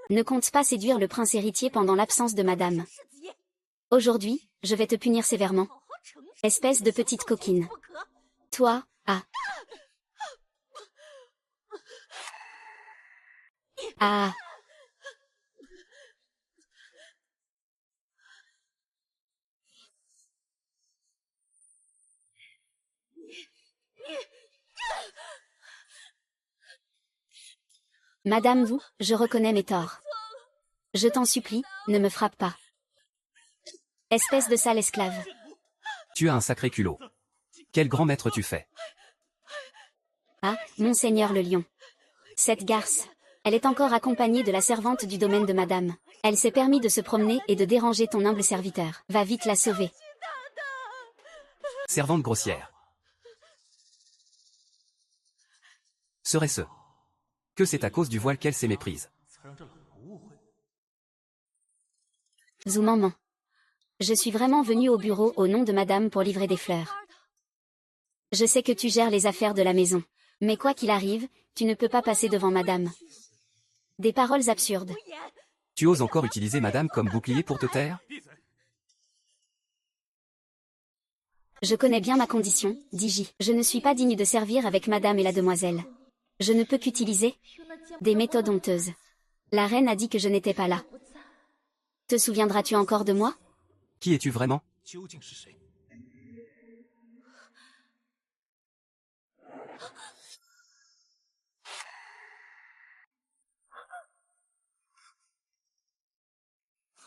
Ne compte pas séduire le prince héritier pendant l'absence de madame. Aujourd'hui, je vais te punir sévèrement. Espèce de petite coquine. Toi, ah. Ah. Madame vous, je reconnais mes torts. Je t'en supplie, ne me frappe pas. Espèce de sale esclave. Tu as un sacré culot. Quel grand maître tu fais. Ah, monseigneur le lion. Cette garce. Elle est encore accompagnée de la servante du domaine de madame. Elle s'est permis de se promener et de déranger ton humble serviteur. Va vite la sauver. Servante grossière. Serait-ce que c'est à cause du voile qu'elle s'est méprise? Maman. Je suis vraiment venue au bureau au nom de madame pour livrer des fleurs. Je sais que tu gères les affaires de la maison. Mais quoi qu'il arrive, tu ne peux pas passer devant madame. Des paroles absurdes. Tu oses encore utiliser madame comme bouclier pour te taire? Je connais bien ma condition, dit J. Je ne suis pas digne de servir avec madame et la demoiselle. Je ne peux qu'utiliser des méthodes honteuses. La reine a dit que je n'étais pas là. Te souviendras-tu encore de moi? Qui es-tu vraiment?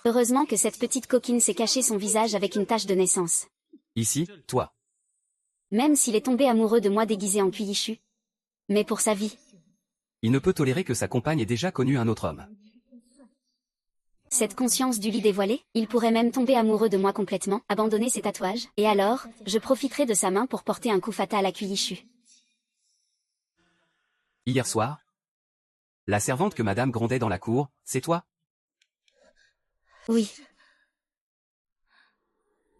Heureusement que cette petite coquine s'est caché son visage avec une tache de naissance. Ici, toi. Même s'il est tombé amoureux de moi déguisé en cuillichu. Mais pour sa vie. Il ne peut tolérer que sa compagne ait déjà connu un autre homme. Cette conscience du lit dévoilé, il pourrait même tomber amoureux de moi complètement, abandonner ses tatouages, et alors, je profiterai de sa main pour porter un coup fatal à cuillichu. Hier soir, la servante que madame grondait dans la cour, c'est toi? Oui.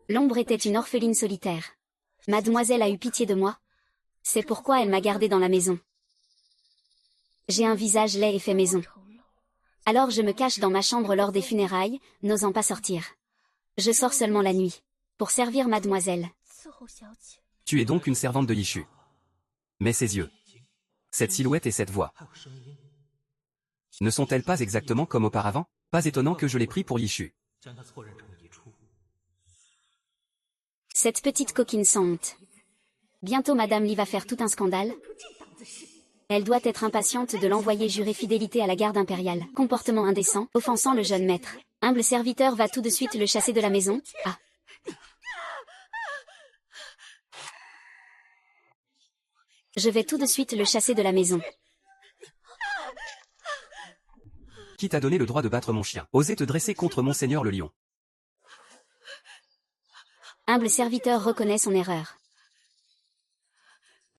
L'ombre était une orpheline solitaire. Mademoiselle a eu pitié de moi. C'est pourquoi elle m'a gardée dans la maison. J'ai un visage laid et fait maison. Alors je me cache dans ma chambre lors des funérailles, n'osant pas sortir. Je sors seulement la nuit. Pour servir mademoiselle. Tu es donc une servante de Yishu. Mais ses yeux, cette silhouette et cette voix, ne sont-elles pas exactement comme auparavant? Pas étonnant que je l'ai pris pour Yishu. Cette petite coquine sans honte. Bientôt madame Li va faire tout un scandale. Elle doit être impatiente de l'envoyer jurer fidélité à la garde impériale. Comportement indécent, offensant le jeune maître. Humble serviteur va tout de suite le chasser de la maison. Ah. Je vais tout de suite le chasser de la maison. Qui t'a donné le droit de battre mon chien? Oser te dresser contre monseigneur le lion. Humble serviteur reconnaît son erreur.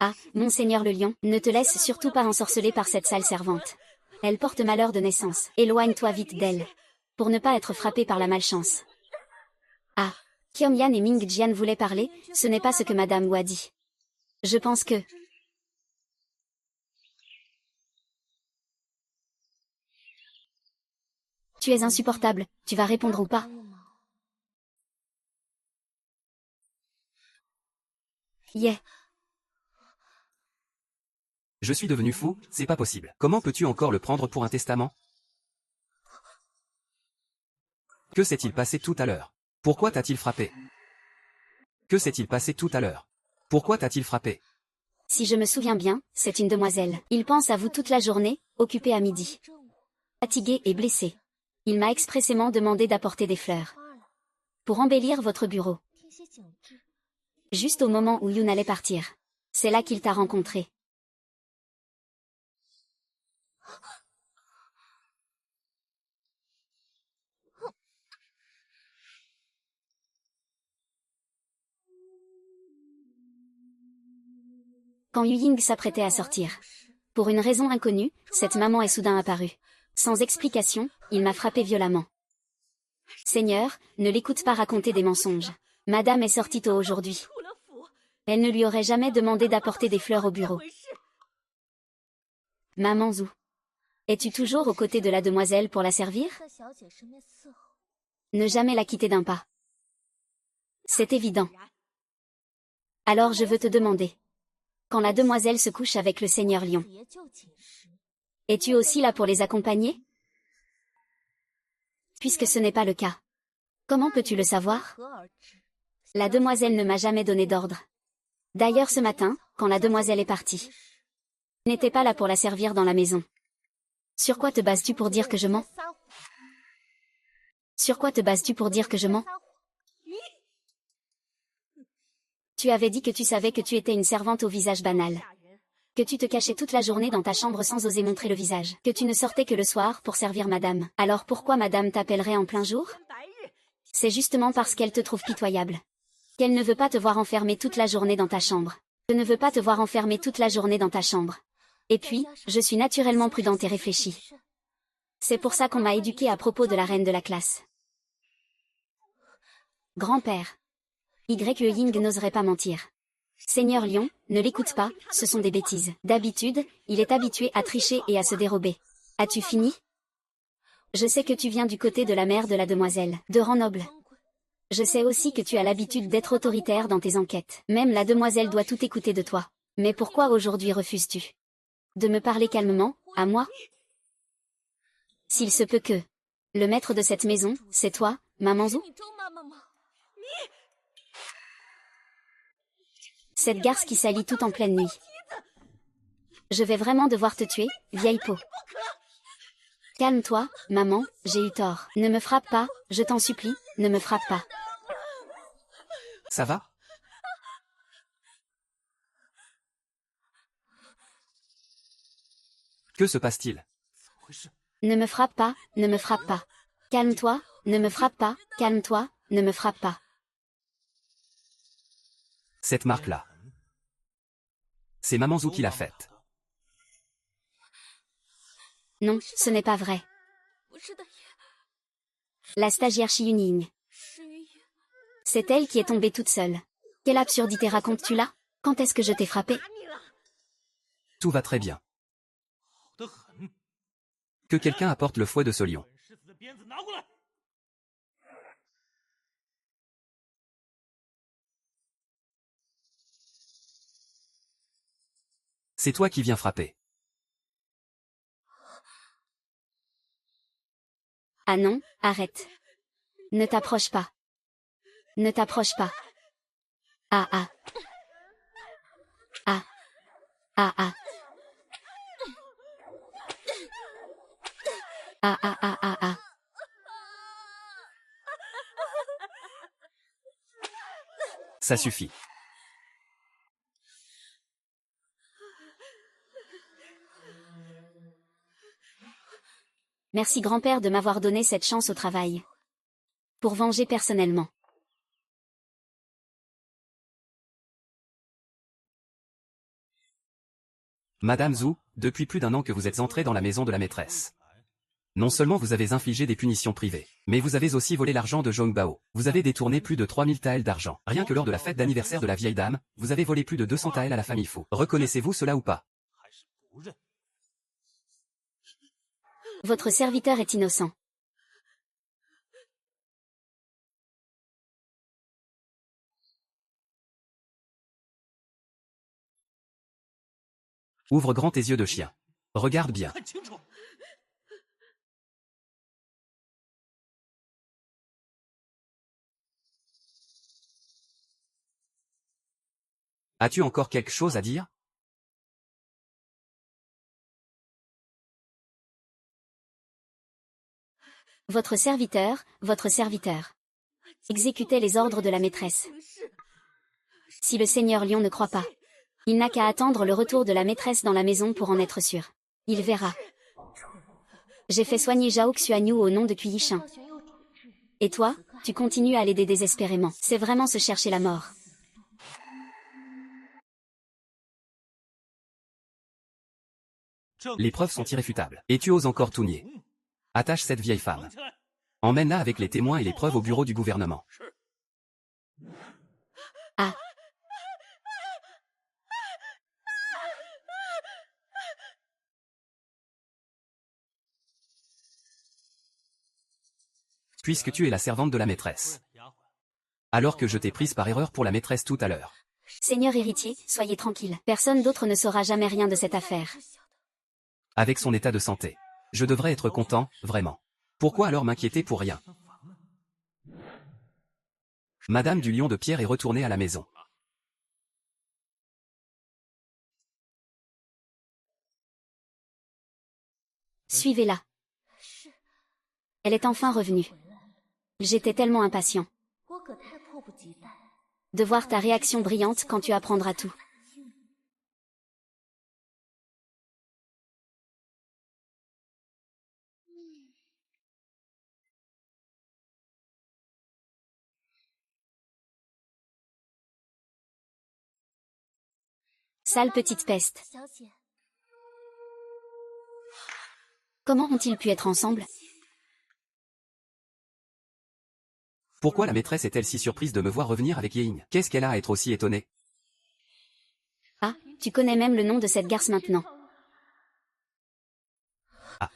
Ah, monseigneur le lion, ne te laisse surtout pas ensorceler par cette sale servante. Elle porte malheur de naissance. Éloigne-toi vite d'elle. Pour ne pas être frappé par la malchance. Ah, Kyomyan et Ming Jian voulaient parler, ce n'est pas ce que madame Wu a dit. Je pense que... Tu es insupportable, tu vas répondre ou pas? Yeah. Je suis devenu fou, c'est pas possible. Comment peux-tu encore le prendre pour un testament? Que s'est-il passé tout à l'heure? Pourquoi t'a-t-il frappé? Que s'est-il passé tout à l'heure? Pourquoi t'a-t-il frappé? Si je me souviens bien, c'est une demoiselle. Il pense à vous toute la journée, occupé à midi. Fatigué et blessé. Il m'a expressément demandé d'apporter des fleurs. Pour embellir votre bureau. Juste au moment où Yoon allait partir. C'est là qu'il t'a rencontré. Quand Yu Ying s'apprêtait à sortir. Pour une raison inconnue, cette maman est soudain apparue. Sans explication, il m'a frappé violemment. Seigneur, ne l'écoute pas raconter des mensonges. Madame est sortie tôt aujourd'hui. Elle ne lui aurait jamais demandé d'apporter des fleurs au bureau. Maman Zhu. Es-tu toujours aux côtés de la demoiselle pour la servir? Ne jamais la quitter d'un pas. C'est évident. Alors je veux te demander. Quand la demoiselle se couche avec le seigneur Lion. Es-tu aussi là pour les accompagner? Puisque ce n'est pas le cas. Comment peux-tu le savoir? La demoiselle ne m'a jamais donné d'ordre. D'ailleurs ce matin, quand la demoiselle est partie. Je n'étais pas là pour la servir dans la maison. Sur quoi te bases-tu pour dire que je mens? Sur quoi te bases-tu pour dire que je mens? Tu avais dit que tu savais que tu étais une servante au visage banal. Que tu te cachais toute la journée dans ta chambre sans oser montrer le visage. Que tu ne sortais que le soir pour servir madame. Alors pourquoi madame t'appellerait en plein jour? C'est justement parce qu'elle te trouve pitoyable. Qu'elle ne veut pas te voir enfermée toute la journée dans ta chambre. Je ne veux pas te voir enfermée toute la journée dans ta chambre. Et puis, je suis naturellement prudente et réfléchie. C'est pour ça qu'on m'a éduquée à propos de la reine de la classe. Grand-père. Ying n'oserait pas mentir. Seigneur Lion, ne l'écoute pas, ce sont des bêtises. D'habitude, il est habitué à tricher et à se dérober. As-tu fini? Je sais que tu viens du côté de la mère de la demoiselle, de rang noble. Je sais aussi que tu as l'habitude d'être autoritaire dans tes enquêtes. Même la demoiselle doit tout écouter de toi. Mais pourquoi aujourd'hui refuses-tu de me parler calmement, à moi? S'il se peut que... Le maître de cette maison, c'est toi, maman Zhu? Cette garce qui salit tout en pleine nuit. Je vais vraiment devoir te tuer, vieille peau. Calme-toi, maman, j'ai eu tort. Ne me frappe pas, je t'en supplie, ne me frappe pas. Ça va? Que se passe-t-il? Ne me frappe pas, ne me frappe pas. Calme-toi, ne me frappe pas, calme-toi, ne me frappe pas. Cette marque-là. C'est Maman Zhu qui l'a faite. Non, ce n'est pas vrai. La stagiaire Shi Yuning. C'est elle qui est tombée toute seule. Quelle absurdité racontes-tu là? Quand est-ce que je t'ai frappé? Tout va très bien. Que quelqu'un apporte le fouet de ce lion. C'est toi qui viens frapper. Ah non, arrête. Ne t'approche pas. Ne t'approche pas. Ah ah. Ah. Ah ah. Ah ah ah ah ah. Ça suffit. Merci grand-père de m'avoir donné cette chance au travail. Pour venger personnellement. Madame Zhu, depuis plus d'1 an que vous êtes entrée dans la maison de la maîtresse. Non seulement vous avez infligé des punitions privées, mais vous avez aussi volé l'argent de Zhong Bao. Vous avez détourné plus de 3000 taels d'argent. Rien que lors de la fête d'anniversaire de la vieille dame, vous avez volé plus de 200 taels à la famille Fu. Reconnaissez-vous cela ou pas? Votre serviteur est innocent. Ouvre grand tes yeux de chien. Regarde bien. As-tu encore quelque chose à dire? Votre serviteur, votre serviteur. Exécutez les ordres de la maîtresse. Si le seigneur Lion ne croit pas, il n'a qu'à attendre le retour de la maîtresse dans la maison pour en être sûr. Il verra. J'ai fait soigner Zhao Xuanyu au nom de Kuyi-Shan. Et toi, tu continues à l'aider désespérément. C'est vraiment se chercher la mort. Les preuves sont irréfutables. Et tu oses encore tout nier. Attache cette vieille femme. Emmène-la avec les témoins et les preuves au bureau du gouvernement. Ah. Puisque tu es la servante de la maîtresse. Alors que je t'ai prise par erreur pour la maîtresse tout à l'heure. Seigneur héritier, soyez tranquille. Personne d'autre ne saura jamais rien de cette affaire. Avec son état de santé. Je devrais être content, vraiment. Pourquoi alors m'inquiéter pour rien? Madame du Lion de Pierre est retournée à la maison. Suivez-la. Elle est enfin revenue. J'étais tellement impatient de voir ta réaction brillante quand tu apprendras tout. Sale petite peste. Comment ont-ils pu être ensemble? Pourquoi la maîtresse est-elle si surprise de me voir revenir avec Ying? Qu'est-ce qu'elle a à être aussi étonnée? Ah, tu connais même le nom de cette garce maintenant. Ah.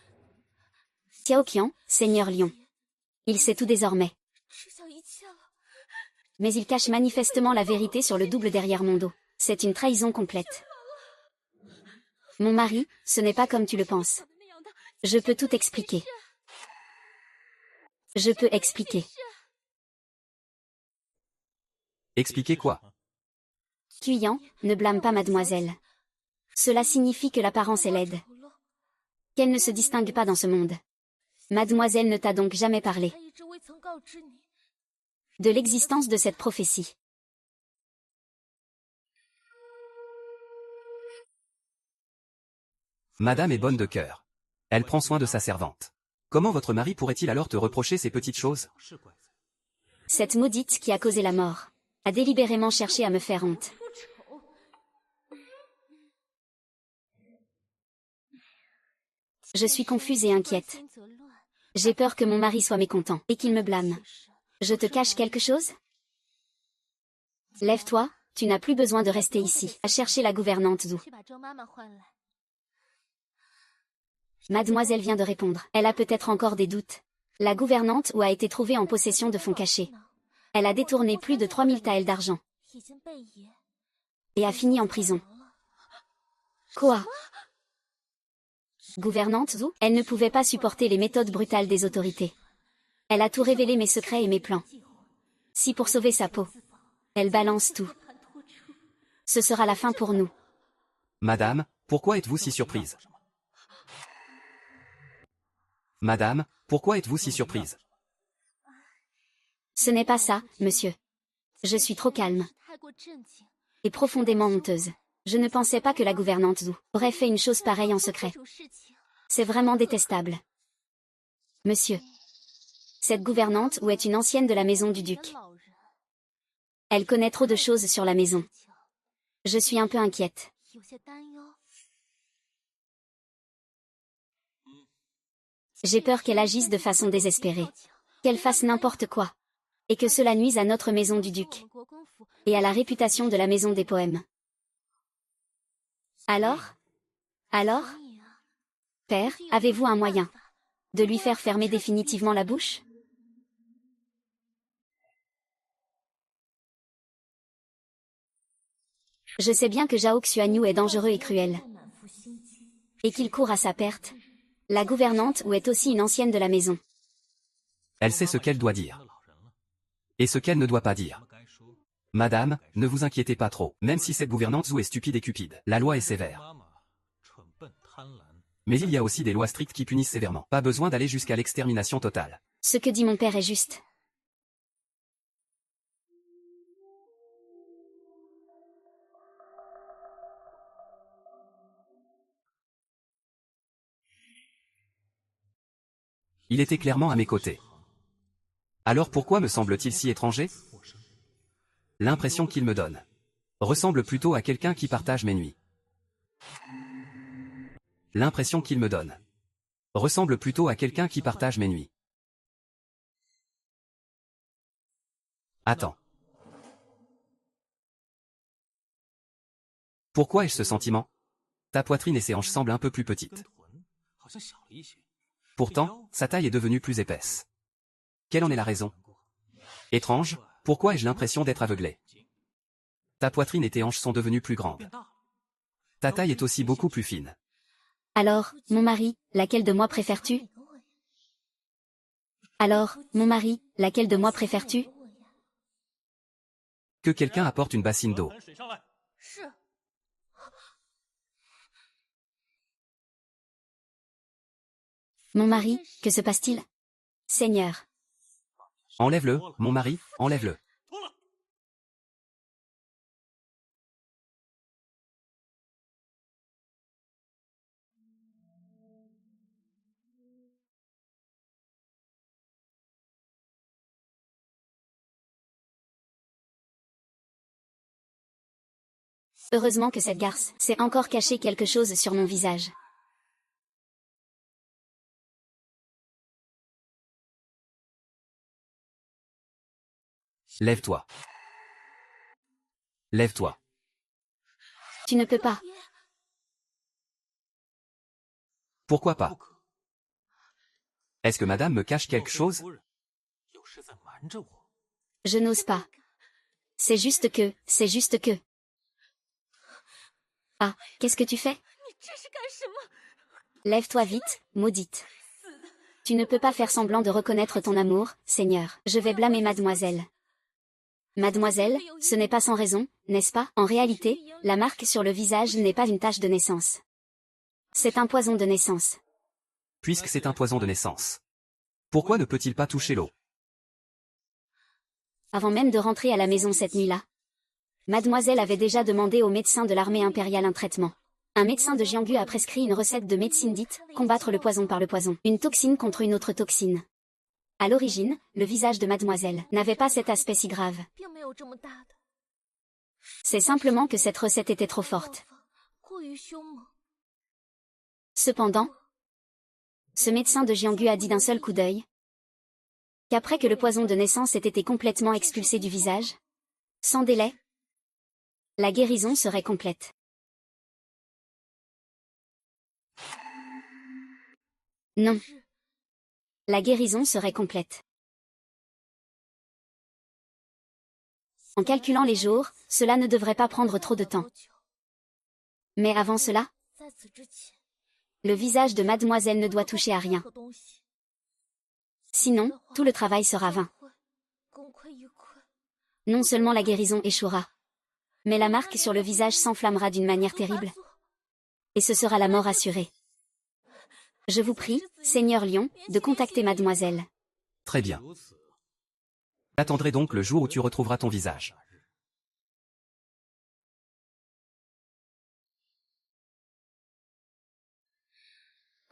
Xiao Qian, Seigneur Lion. Il sait tout désormais. Mais il cache manifestement la vérité sur le double derrière mon dos. C'est une trahison complète. Mon mari, ce n'est pas comme tu le penses. Je peux tout expliquer. Je peux expliquer. Expliquez quoi? Kuyan, ne blâme pas mademoiselle. Cela signifie que l'apparence est laide. Qu'elle ne se distingue pas dans ce monde. Mademoiselle ne t'a donc jamais parlé de l'existence de cette prophétie. Madame est bonne de cœur. Elle prend soin de sa servante. Comment votre mari pourrait-il alors te reprocher ces petites choses? Cette maudite qui a causé la mort a délibérément cherché à me faire honte. Je suis confuse et inquiète. J'ai peur que mon mari soit mécontent et qu'il me blâme. Je te cache quelque chose? Lève-toi, tu n'as plus besoin de rester ici, à chercher la gouvernante Zhu. Mademoiselle vient de répondre. Elle a peut-être encore des doutes. La gouvernante Wu a été trouvée en possession de fonds cachés. Elle a détourné plus de 3000 taels d'argent. Et a fini en prison. Quoi? Gouvernante Zhu? Elle ne pouvait pas supporter les méthodes brutales des autorités. Elle a tout révélé mes secrets et mes plans. Si pour sauver sa peau, elle balance tout, ce sera la fin pour nous. Madame, pourquoi êtes-vous si surprise? Madame, pourquoi êtes-vous si surprise? Ce n'est pas ça, monsieur. Je suis trop calme. Et profondément honteuse. Je ne pensais pas que la gouvernante Zhu aurait fait une chose pareille en secret. C'est vraiment détestable. Monsieur. Cette gouvernante Wu est une ancienne de la maison du duc. Elle connaît trop de choses sur la maison. Je suis un peu inquiète. J'ai peur qu'elle agisse de façon désespérée. Qu'elle fasse n'importe quoi. Et que cela nuise à notre maison du duc. Et à la réputation de la maison des poèmes. Alors? Père, avez-vous un moyen de lui faire fermer définitivement la bouche? Je sais bien que Zhao Xuanyu est dangereux et cruel. Et qu'il court à sa perte. La gouvernante Wu est aussi une ancienne de la maison. Elle sait ce qu'elle doit dire. Et ce qu'elle ne doit pas dire. Madame, ne vous inquiétez pas trop. Même si cette gouvernante Zhu est stupide et cupide, la loi est sévère. Mais il y a aussi des lois strictes qui punissent sévèrement. Pas besoin d'aller jusqu'à l'extermination totale. Ce que dit mon père est juste. Il était clairement à mes côtés. Alors pourquoi me semble-t-il si étranger? L'impression qu'il me donne ressemble plutôt à quelqu'un qui partage mes nuits. L'impression qu'il me donne ressemble plutôt à quelqu'un qui partage mes nuits. Attends. Pourquoi ai-je ce sentiment? Ta poitrine et ses hanches semblent un peu plus petites. Pourtant, sa taille est devenue plus épaisse. Quelle en est la raison? Étrange, pourquoi ai-je l'impression d'être aveuglé? Ta poitrine et tes hanches sont devenues plus grandes. Ta taille est aussi beaucoup plus fine. Alors, mon mari, laquelle de moi préfères-tu? Alors, mon mari, laquelle de moi préfères-tu? Que quelqu'un apporte une bassine d'eau. Mon mari, que se passe-t-il? Seigneur. Enlève-le, mon mari, enlève-le. Heureusement que cette garce s'est encore caché quelque chose sur mon visage. Lève-toi. Lève-toi. Tu ne peux pas. Pourquoi pas? Est-ce que madame me cache quelque chose? Je n'ose pas. C'est juste que. Ah, qu'est-ce que tu fais? Lève-toi vite, maudite. Tu ne peux pas faire semblant de reconnaître ton amour, Seigneur. Je vais blâmer mademoiselle. Mademoiselle, ce n'est pas sans raison, n'est-ce pas? En réalité, la marque sur le visage n'est pas une tache de naissance. C'est un poison de naissance. Puisque c'est un poison de naissance. Pourquoi ne peut-il pas toucher l'eau? Avant même de rentrer à la maison cette nuit-là, mademoiselle avait déjà demandé au médecin de l'armée impériale un traitement. Un médecin de Jianghu a prescrit une recette de médecine dite « combattre le poison par le poison », une toxine contre une autre toxine. À l'origine, le visage de mademoiselle n'avait pas cet aspect si grave. C'est simplement que cette recette était trop forte. Cependant, ce médecin de Jianghu a dit d'un seul coup d'œil qu'après que le poison de naissance ait été complètement expulsé du visage, sans délai, la guérison serait complète. Non. La guérison serait complète. En calculant les jours, cela ne devrait pas prendre trop de temps. Mais avant cela, le visage de mademoiselle ne doit toucher à rien. Sinon, tout le travail sera vain. Non seulement la guérison échouera, mais la marque sur le visage s'enflammera d'une manière terrible. Et ce sera la mort assurée. Je vous prie, Seigneur Lion, de contacter mademoiselle. Très bien. J'attendrai donc le jour où tu retrouveras ton visage.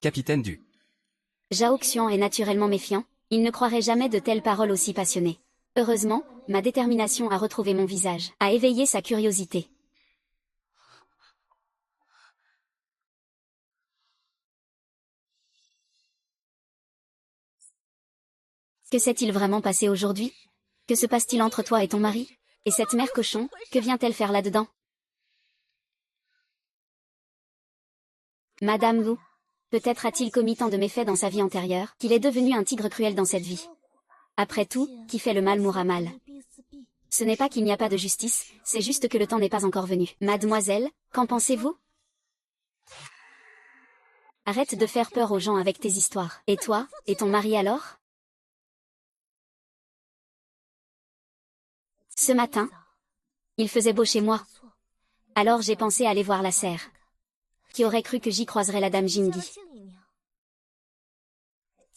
Capitaine Du. Zhao Xian est naturellement méfiant, il ne croirait jamais de telles paroles aussi passionnées. Heureusement, ma détermination à retrouver mon visage a éveillé sa curiosité. Que s'est-il vraiment passé aujourd'hui? Que se passe-t-il entre toi et ton mari? Et cette mère cochon, que vient-elle faire là-dedans? Madame Wu, peut-être a-t-il commis tant de méfaits dans sa vie antérieure, qu'il est devenu un tigre cruel dans cette vie. Après tout, qui fait le mal mourra mal. Ce n'est pas qu'il n'y a pas de justice, c'est juste que le temps n'est pas encore venu. Mademoiselle, qu'en pensez-vous? Arrête de faire peur aux gens avec tes histoires. Et toi, et ton mari alors? Ce matin, il faisait beau chez moi. Alors j'ai pensé aller voir la serre. Qui aurait cru que j'y croiserais la dame Jingi?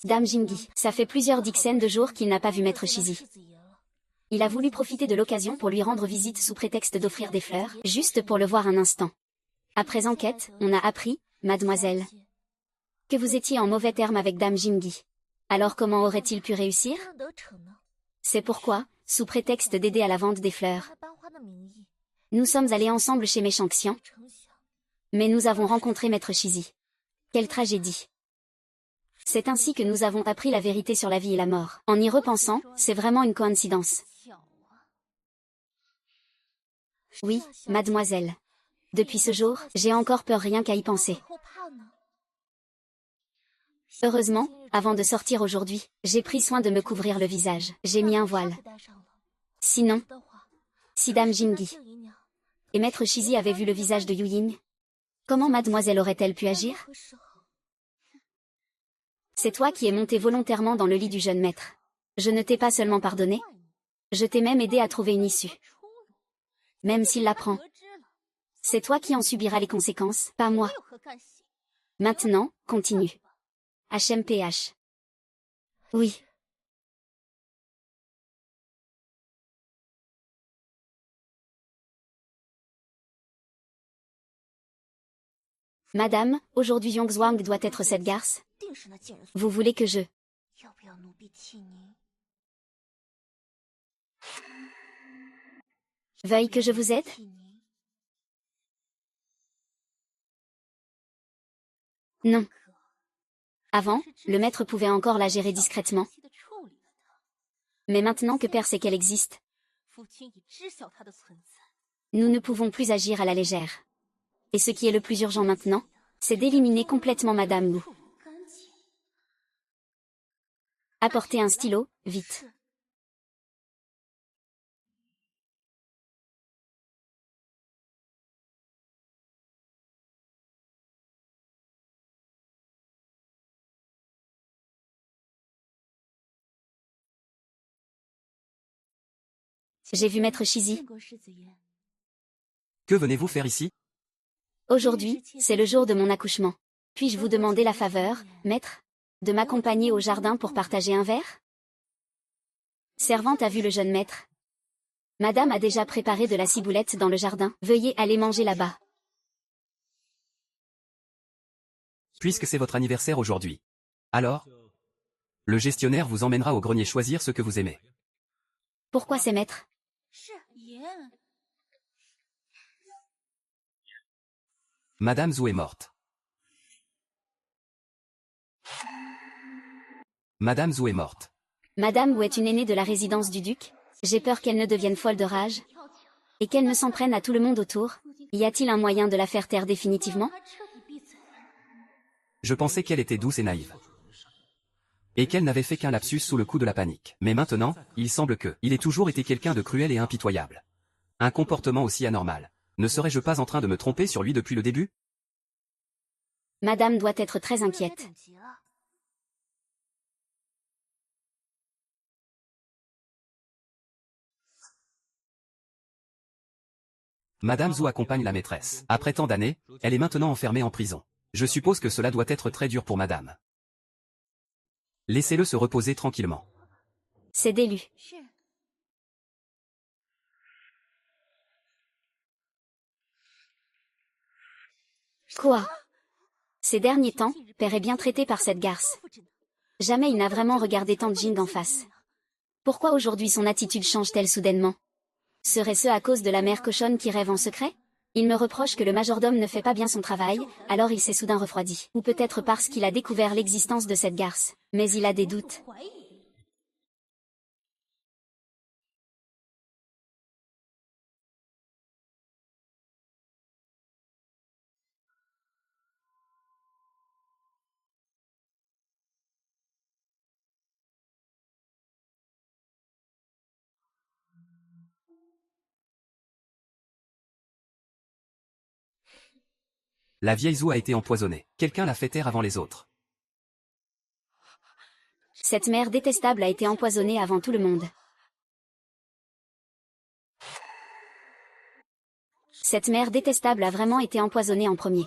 Dame Jingi, ça fait plusieurs dizaines de jours qu'il n'a pas vu maître Shizi. Il a voulu profiter de l'occasion pour lui rendre visite sous prétexte d'offrir des fleurs, juste pour le voir un instant. Après enquête, on a appris, mademoiselle, que vous étiez en mauvais termes avec dame Jingi. Alors comment aurait-il pu réussir? C'est pourquoi, sous prétexte d'aider à la vente des fleurs, nous sommes allés ensemble chez Méchangxian. Mais nous avons rencontré maître Shizi. Quelle tragédie! C'est ainsi que nous avons appris la vérité sur la vie et la mort. En y repensant, c'est vraiment une coïncidence. Oui, mademoiselle. Depuis ce jour, j'ai encore peur rien qu'à y penser. Heureusement, avant de sortir aujourd'hui, j'ai pris soin de me couvrir le visage. J'ai mis un voile. Sinon, si dame Jingi et maître Shizi avaient vu le visage de Yu Ying, comment mademoiselle aurait-elle pu agir? C'est toi qui es monté volontairement dans le lit du jeune maître. Je ne t'ai pas seulement pardonné, je t'ai même aidé à trouver une issue. Même s'il l'apprend, c'est toi qui en subiras les conséquences, pas moi. Maintenant, continue. HMPH. Oui. Madame, aujourd'hui Yongzhuang doit être cette garce. Vous voulez que je... veuille que je vous aide? Non. Avant, le maître pouvait encore la gérer discrètement. Mais maintenant que père sait qu'elle existe, nous ne pouvons plus agir à la légère. Et ce qui est le plus urgent maintenant, c'est d'éliminer complètement Madame Wu. Apportez un stylo, vite. J'ai vu maître Shizi. Que venez-vous faire ici? Aujourd'hui, c'est le jour de mon accouchement. Puis-je vous demander la faveur, maître, de m'accompagner au jardin pour partager un verre? Servante a vu le jeune maître. Madame a déjà préparé de la ciboulette dans le jardin. Veuillez aller manger là-bas. Puisque c'est votre anniversaire aujourd'hui. Alors, le gestionnaire vous emmènera au grenier choisir ce que vous aimez. Pourquoi c'est maître? Madame Zhou est morte. Madame Zhou est morte. Madame Wu est une aînée de la résidence du duc. J'ai peur qu'elle ne devienne folle de rage. Et qu'elle ne s'en prenne à tout le monde autour. Y a-t-il un moyen de la faire taire définitivement? Je pensais qu'elle était douce et naïve. Et qu'elle n'avait fait qu'un lapsus sous le coup de la panique. Mais maintenant, il semble que, il ait toujours été quelqu'un de cruel et impitoyable. Un comportement aussi anormal. Ne serais-je pas en train de me tromper sur lui depuis le début? Madame doit être très inquiète. Madame Zhou accompagne la maîtresse. Après tant d'années, elle est maintenant enfermée en prison. Je suppose que cela doit être très dur pour madame. Laissez-le se reposer tranquillement. C'est d'élu. Quoi? Ces derniers temps, père est bien traité par cette garce. Jamais il n'a vraiment regardé Tante Jing en face. Pourquoi aujourd'hui son attitude change-t-elle soudainement? Serait-ce à cause de la mère cochonne qui rêve en secret? Il me reproche que le majordome ne fait pas bien son travail, alors il s'est soudain refroidi. Ou peut-être parce qu'il a découvert l'existence de cette garce. Mais il a des doutes. La vieille Zhou a été empoisonnée. Quelqu'un l'a fait taire avant les autres. Cette mère détestable a été empoisonnée avant tout le monde. Cette mère détestable a vraiment été empoisonnée en premier.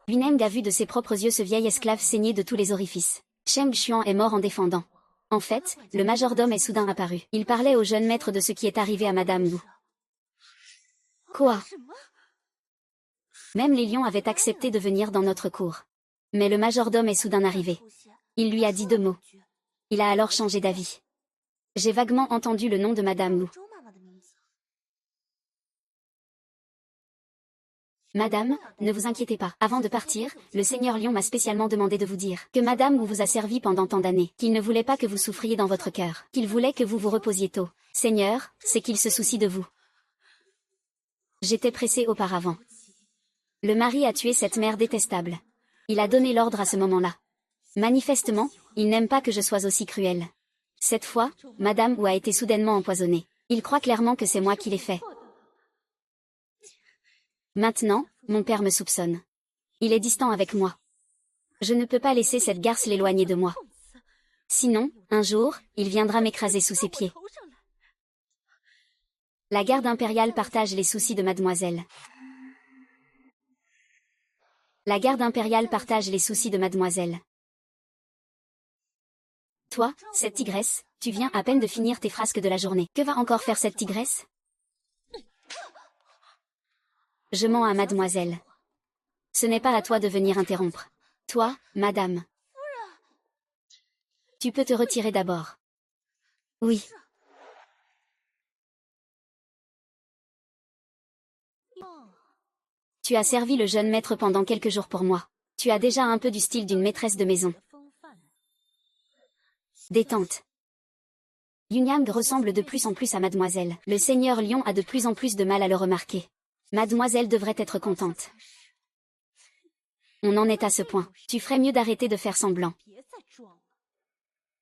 Luneng a vu de ses propres yeux ce vieil esclave saigner de tous les orifices. Cheng Xuan est mort en défendant. En fait, le majordome est soudain apparu. Il parlait au jeune maître de ce qui est arrivé à Madame Wu. Quoi? Même les lions avaient accepté de venir dans notre cour. Mais le majordome est soudain arrivé. Il lui a dit 2 mots. Il a alors changé d'avis. J'ai vaguement entendu le nom de Madame Wu. Madame, ne vous inquiétez pas. Avant de partir, le Seigneur Lion m'a spécialement demandé de vous dire que Madame Wu vous a servi pendant tant d'années, qu'il ne voulait pas que vous souffriez dans votre cœur, qu'il voulait que vous vous reposiez tôt. Seigneur, c'est qu'il se soucie de vous. J'étais pressée auparavant. Le mari a tué cette mère détestable. Il a donné l'ordre à ce moment-là. Manifestement, il n'aime pas que je sois aussi cruelle. Cette fois, Madame Wu a été soudainement empoisonnée. Il croit clairement que c'est moi qui l'ai fait. Maintenant, mon père me soupçonne. Il est distant avec moi. Je ne peux pas laisser cette garce l'éloigner de moi. Sinon, un jour, il viendra m'écraser sous ses pieds. La garde impériale partage les soucis de mademoiselle. La garde impériale partage les soucis de mademoiselle. Toi, cette tigresse, tu viens à peine de finir tes frasques de la journée. Que va encore faire cette tigresse? Je mens à mademoiselle. Ce n'est pas à toi de venir interrompre. Toi, madame. Tu peux te retirer d'abord. Oui. Tu as servi le jeune maître pendant quelques jours pour moi. Tu as déjà un peu du style d'une maîtresse de maison. Détente. Yunyang ressemble de plus en plus à mademoiselle. Le seigneur Lion a de plus en plus de mal à le remarquer. Mademoiselle devrait être contente. On en est à ce point. Tu ferais mieux d'arrêter de faire semblant.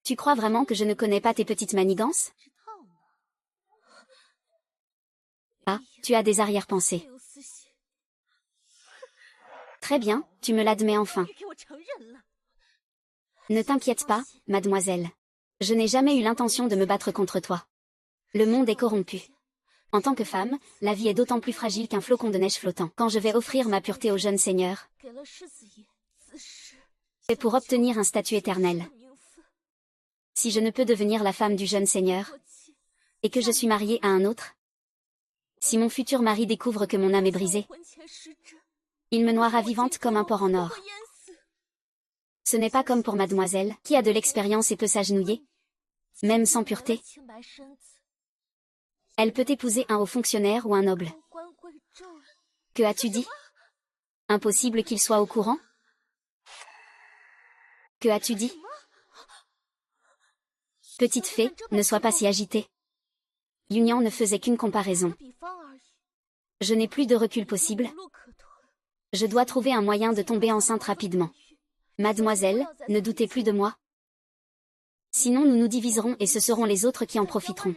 Tu crois vraiment que je ne connais pas tes petites manigances? Ah, tu as des arrière-pensées. Très bien, tu me l'admets enfin. Ne t'inquiète pas, mademoiselle. Je n'ai jamais eu l'intention de me battre contre toi. Le monde est corrompu. En tant que femme, la vie est d'autant plus fragile qu'un flocon de neige flottant. Quand je vais offrir ma pureté au jeune seigneur, c'est pour obtenir un statut éternel. Si je ne peux devenir la femme du jeune seigneur, et que je suis mariée à un autre, si mon futur mari découvre que mon âme est brisée, il me noiera vivante comme un porc en or. Ce n'est pas comme pour mademoiselle, qui a de l'expérience et peut s'agenouiller, même sans pureté. Elle peut épouser un haut fonctionnaire ou un noble. Que as-tu dit? Impossible qu'il soit au courant? Que as-tu dit? Petite fée, ne sois pas si agitée. Yunyan ne faisait qu'une comparaison. Je n'ai plus de recul possible. Je dois trouver un moyen de tomber enceinte rapidement. Mademoiselle, ne doutez plus de moi. Sinon nous nous diviserons et ce seront les autres qui en profiteront.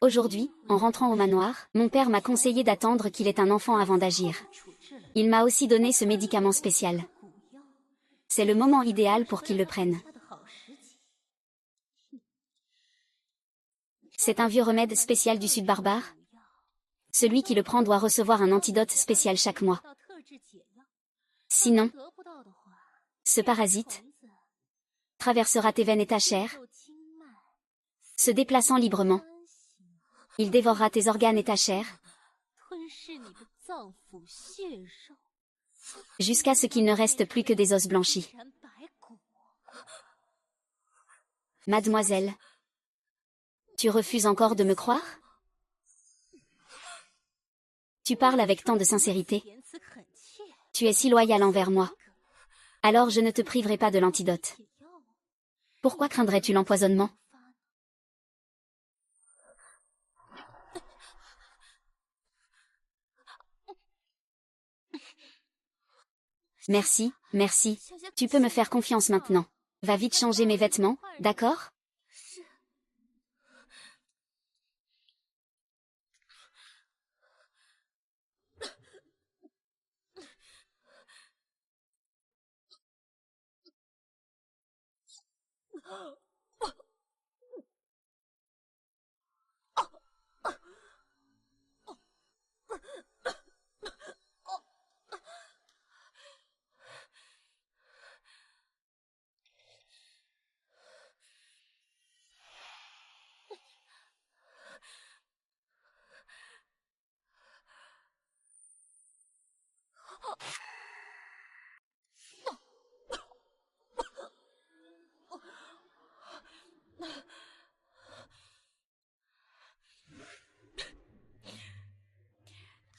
Aujourd'hui, en rentrant au manoir, mon père m'a conseillé d'attendre qu'il ait un enfant avant d'agir. Il m'a aussi donné ce médicament spécial. C'est le moment idéal pour qu'il le prenne. C'est un vieux remède spécial du Sud barbare. Celui qui le prend doit recevoir un antidote spécial chaque mois. Sinon, ce parasite traversera tes veines et ta chair, se déplaçant librement. Il dévorera tes organes et ta chair, jusqu'à ce qu'il ne reste plus que des os blanchis. Mademoiselle, tu refuses encore de me croire? Tu parles avec tant de sincérité. Tu es si loyal envers moi. Alors je ne te priverai pas de l'antidote. Pourquoi craindrais-tu l'empoisonnement? Merci, merci. Tu peux me faire confiance maintenant. Va vite changer mes vêtements, d'accord?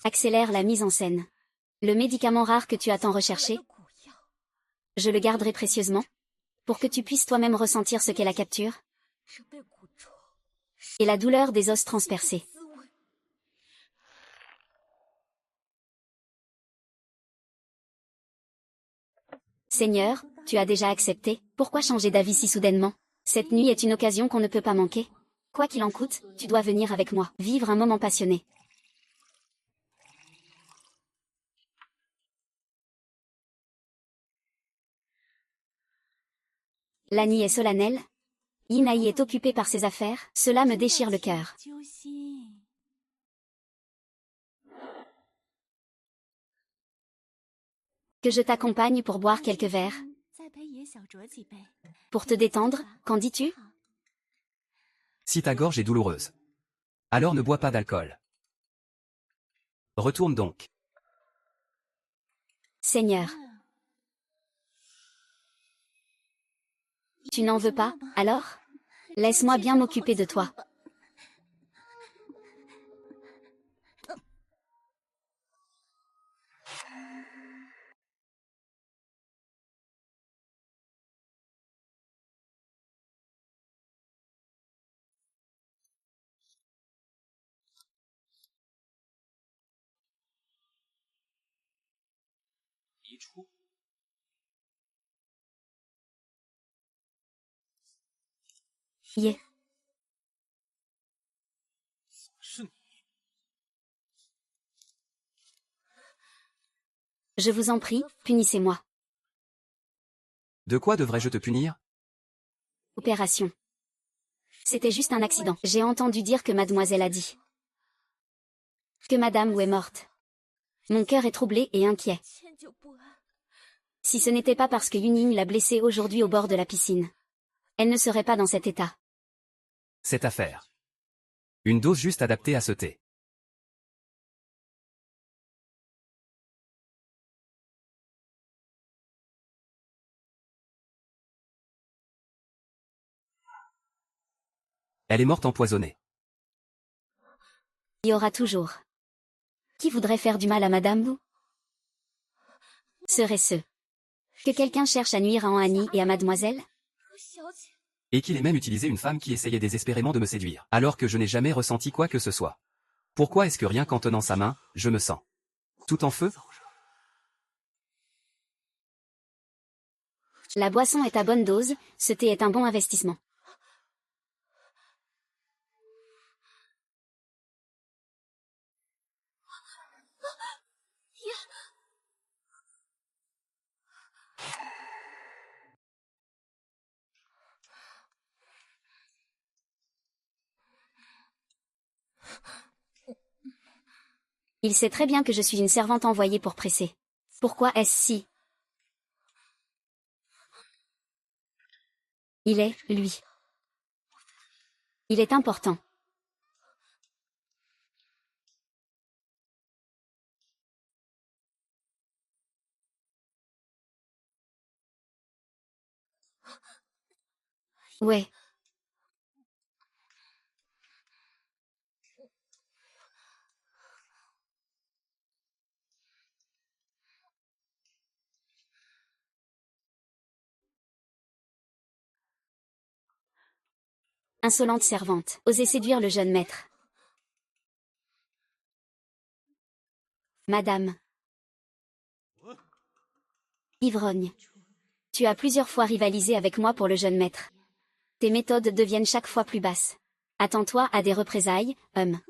Accélère la mise en scène. Le médicament rare que tu as tant recherché, je le garderai précieusement, pour que tu puisses toi-même ressentir ce qu'est la capture et la douleur des os transpercés. Seigneur, tu as déjà accepté, pourquoi changer d'avis si soudainement? Cette nuit est une occasion qu'on ne peut pas manquer. Quoi qu'il en coûte, tu dois venir avec moi, vivre un moment passionné. La nuit est solennelle. Inaï est occupée par ses affaires, cela me déchire le cœur. Que je t'accompagne pour boire quelques verres. Pour te détendre, qu'en dis-tu? Si ta gorge est douloureuse, alors ne bois pas d'alcool. Retourne donc. Seigneur. Tu n'en veux pas, alors? Laisse-moi bien m'occuper de toi. Yeah. Je vous en prie, punissez-moi. De quoi devrais-je te punir? Opération. C'était juste un accident. J'ai entendu dire que mademoiselle a dit que madame Wu est morte. Mon cœur est troublé et inquiet. Si ce n'était pas parce que Yuning l'a blessée aujourd'hui au bord de la piscine, elle ne serait pas dans cet état. Cette affaire. Une dose juste adaptée à ce thé. Elle est morte empoisonnée. Il y aura toujours. Qui voudrait faire du mal à madame Wu? Serait-ce que quelqu'un cherche à nuire à Annie et à mademoiselle? Et qu'il ait même utilisé une femme qui essayait désespérément de me séduire, alors que je n'ai jamais ressenti quoi que ce soit. Pourquoi est-ce que rien qu'en tenant sa main, je me sens tout en feu? La boisson est à bonne dose, ce thé est un bon investissement. Il sait très bien que je suis une servante envoyée pour presser. Pourquoi est-ce si? Il est, lui. Il est important. Ouais. Insolente servante, osez séduire le jeune maître. Madame. Ivrogne. Tu as plusieurs fois rivalisé avec moi pour le jeune maître. Tes méthodes deviennent chaque fois plus basses. Attends-toi à des représailles, homme.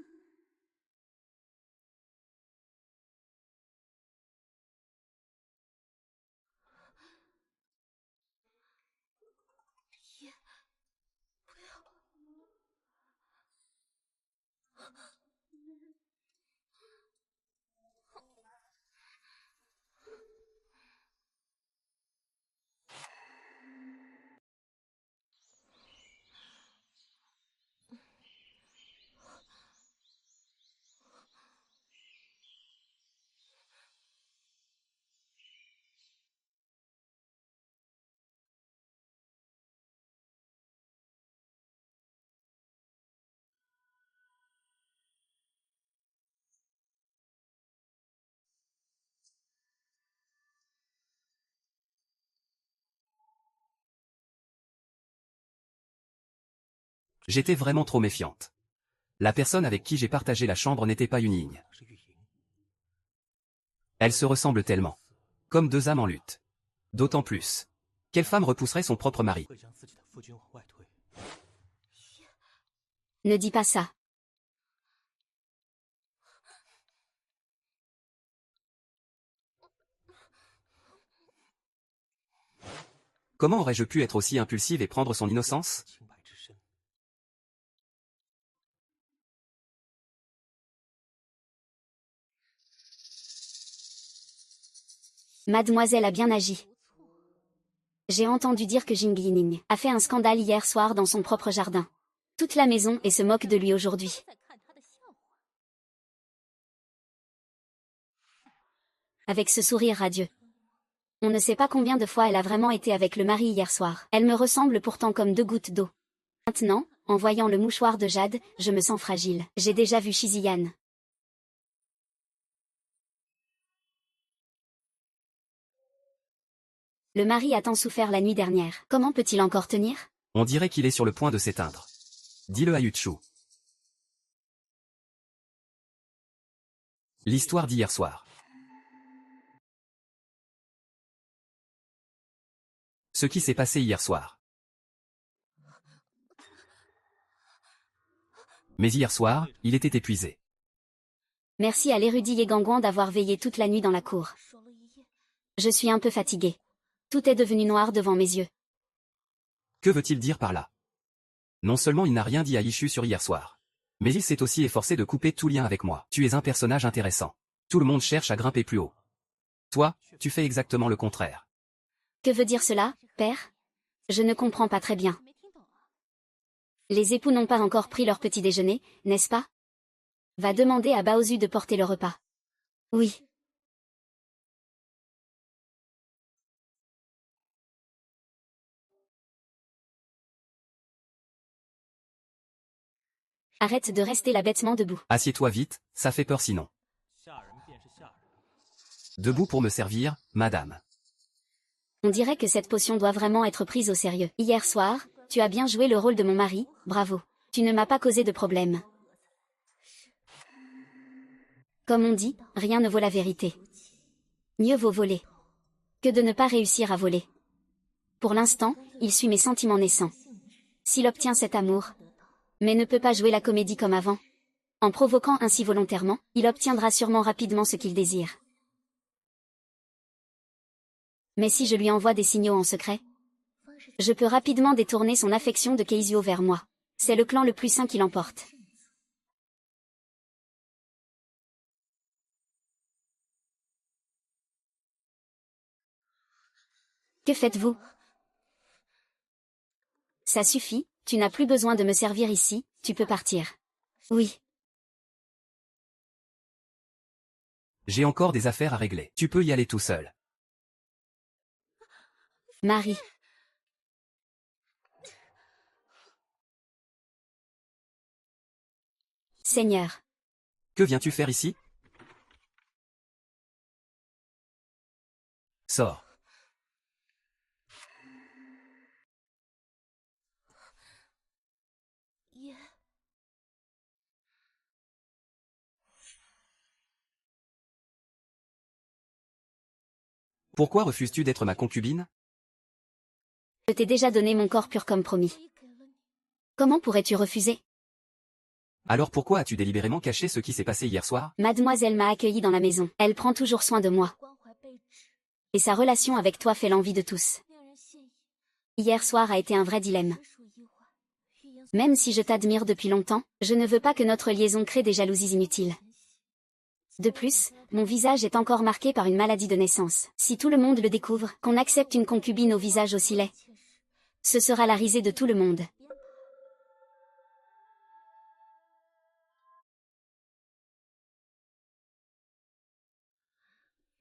J'étais vraiment trop méfiante. La personne avec qui j'ai partagé la chambre n'était pas Yuning. Elles se ressemblent tellement. Comme deux âmes en lutte. D'autant plus. Quelle femme repousserait son propre mari? Ne dis pas ça. Comment aurais-je pu être aussi impulsive et prendre son innocence? Mademoiselle a bien agi. J'ai entendu dire que Jing Yining a fait un scandale hier soir dans son propre jardin. Toute la maison et se moque de lui aujourd'hui. Avec ce sourire radieux. On ne sait pas combien de fois elle a vraiment été avec le mari hier soir. Elle me ressemble pourtant comme deux gouttes d'eau. Maintenant, en voyant le mouchoir de Jade, je me sens fragile. J'ai déjà vu Shizian. Le mari a tant souffert la nuit dernière. Comment peut-il encore tenir? On dirait qu'il est sur le point de s'éteindre. Dis-le à Yuchu. L'histoire d'hier soir. Ce qui s'est passé hier soir. Mais hier soir, il était épuisé. Merci à l'érudit Yegangwan d'avoir veillé toute la nuit dans la cour. Je suis un peu fatiguée. Tout est devenu noir devant mes yeux. Que veut-il dire par là? Non seulement il n'a rien dit à Yishu sur hier soir, mais il s'est aussi efforcé de couper tout lien avec moi. Tu es un personnage intéressant. Tout le monde cherche à grimper plus haut. Toi, tu fais exactement le contraire. Que veut dire cela, père? Je ne comprends pas très bien. Les époux n'ont pas encore pris leur petit déjeuner, n'est-ce pas? Va demander à Baozu de porter le repas. Oui. Arrête de rester là bêtement debout. Assieds-toi vite, ça fait peur sinon. Debout pour me servir, madame. On dirait que cette potion doit vraiment être prise au sérieux. Hier soir, tu as bien joué le rôle de mon mari, bravo. Tu ne m'as pas causé de problème. Comme on dit, rien ne vaut la vérité. Mieux vaut voler que de ne pas réussir à voler. Pour l'instant, il suit mes sentiments naissants. S'il obtient cet amour, mais ne peut pas jouer la comédie comme avant. En provoquant ainsi volontairement, il obtiendra sûrement rapidement ce qu'il désire. Mais si je lui envoie des signaux en secret, je peux rapidement détourner son affection de Keizuo vers moi. C'est le clan le plus sain qui l'emporte. Que faites-vous? Ça suffit, tu n'as plus besoin de me servir ici, tu peux partir. Oui. J'ai encore des affaires à régler. Tu peux y aller tout seul. Marie. Seigneur. Que viens-tu faire ici? Sors. Pourquoi refuses-tu d'être ma concubine? Je t'ai déjà donné mon corps pur comme promis. Comment pourrais-tu refuser? Alors pourquoi as-tu délibérément caché ce qui s'est passé hier soir? Mademoiselle m'a accueilli dans la maison. Elle prend toujours soin de moi. Et sa relation avec toi fait l'envie de tous. Hier soir a été un vrai dilemme. Même si je t'admire depuis longtemps, je ne veux pas que notre liaison crée des jalousies inutiles. De plus, mon visage est encore marqué par une maladie de naissance. Si tout le monde le découvre, qu'on accepte une concubine au visage aussi laid, ce sera la risée de tout le monde.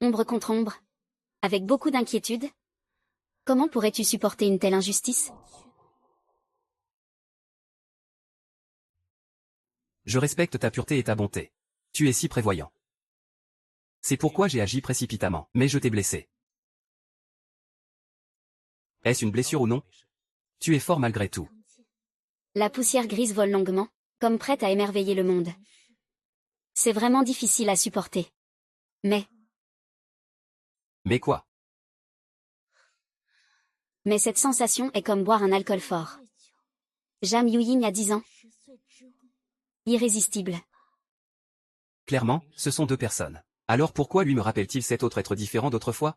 Ombre contre ombre. Avec beaucoup d'inquiétude. Comment pourrais-tu supporter une telle injustice? Je respecte ta pureté et ta bonté. Tu es si prévoyant. C'est pourquoi j'ai agi précipitamment, mais je t'ai blessé. Est-ce une blessure ou non? Tu es fort malgré tout. La poussière grise vole longuement, comme prête à émerveiller le monde. C'est vraiment difficile à supporter. Mais quoi? cette sensation est comme boire un alcool fort. Jam Yuying a 10 ans. Irrésistible. Clairement, ce sont deux personnes. Alors pourquoi lui me rappelle-t-il cet autre être différent d'autrefois?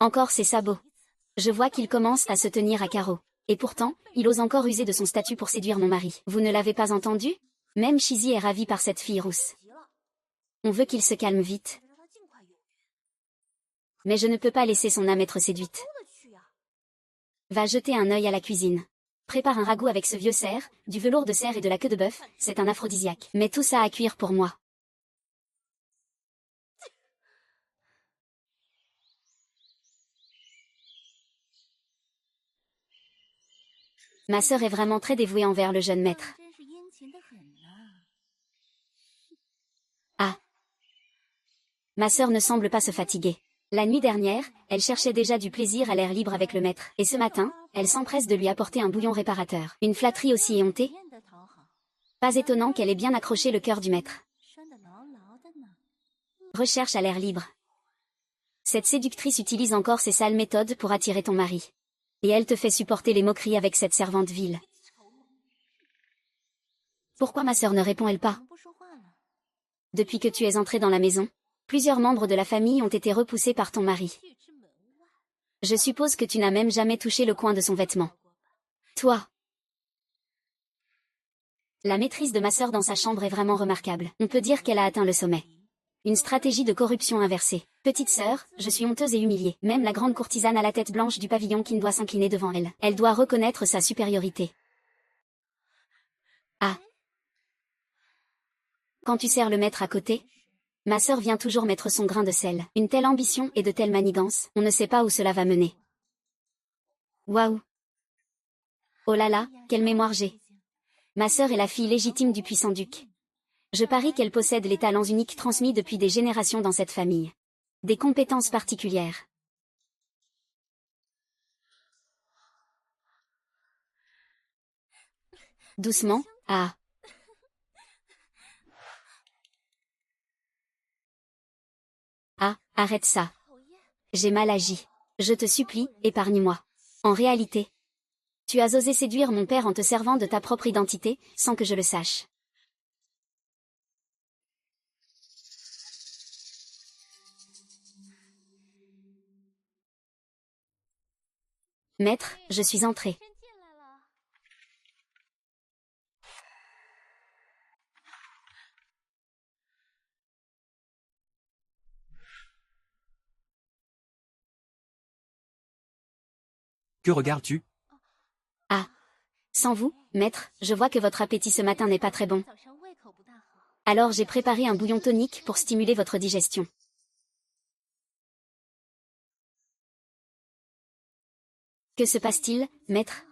Encore ses sabots. Je vois qu'il commence à se tenir à carreau. Et pourtant, il ose encore user de son statut pour séduire mon mari. Vous ne l'avez pas entendu? Même Shizi est ravie par cette fille rousse. On veut qu'il se calme vite. Mais je ne peux pas laisser son âme être séduite. Va jeter un œil à la cuisine. Prépare un ragoût avec ce vieux cerf, du velours de cerf et de la queue de bœuf, c'est un aphrodisiaque. Mets tout ça à cuire pour moi. Ma sœur est vraiment très dévouée envers le jeune maître. Ah. Ma sœur ne semble pas se fatiguer. La nuit dernière, elle cherchait déjà du plaisir à l'air libre avec le maître. Et ce matin, elle s'empresse de lui apporter un bouillon réparateur. Une flatterie aussi éhontée. Pas étonnant qu'elle ait bien accroché le cœur du maître. Recherche à l'air libre. Cette séductrice utilise encore ses sales méthodes pour attirer ton mari. Et elle te fait supporter les moqueries avec cette servante vile. Pourquoi ma sœur ne répond-elle pas? Depuis que tu es entrée dans la maison, plusieurs membres de la famille ont été repoussés par ton mari. Je suppose que tu n'as même jamais touché le coin de son vêtement. Toi. La maîtrise de ma sœur dans sa chambre est vraiment remarquable. On peut dire qu'elle a atteint le sommet. Une stratégie de corruption inversée. Petite sœur, je suis honteuse et humiliée. Même la grande courtisane à la tête blanche du pavillon qui ne doit s'incliner devant elle. Elle doit reconnaître sa supériorité. Ah. Quand tu sers le maître à côté, ma sœur vient toujours mettre son grain de sel. Une telle ambition et de telles manigances, on ne sait pas où cela va mener. Waouh. Oh là là, quelle mémoire j'ai. Ma sœur est la fille légitime du puissant duc. Je parie qu'elle possède les talents uniques transmis depuis des générations dans cette famille. Des compétences particulières. Doucement, ah. Ah, arrête ça. J'ai mal agi. Je te supplie, épargne-moi. En réalité, tu as osé séduire mon père en te servant de ta propre identité, sans que je le sache. Maître, je suis entrée. Que regardes-tu? Ah. Sans vous, maître, je vois que votre appétit ce matin n'est pas très bon. Alors j'ai préparé un bouillon tonique pour stimuler votre digestion. Que se passe-t-il, maître?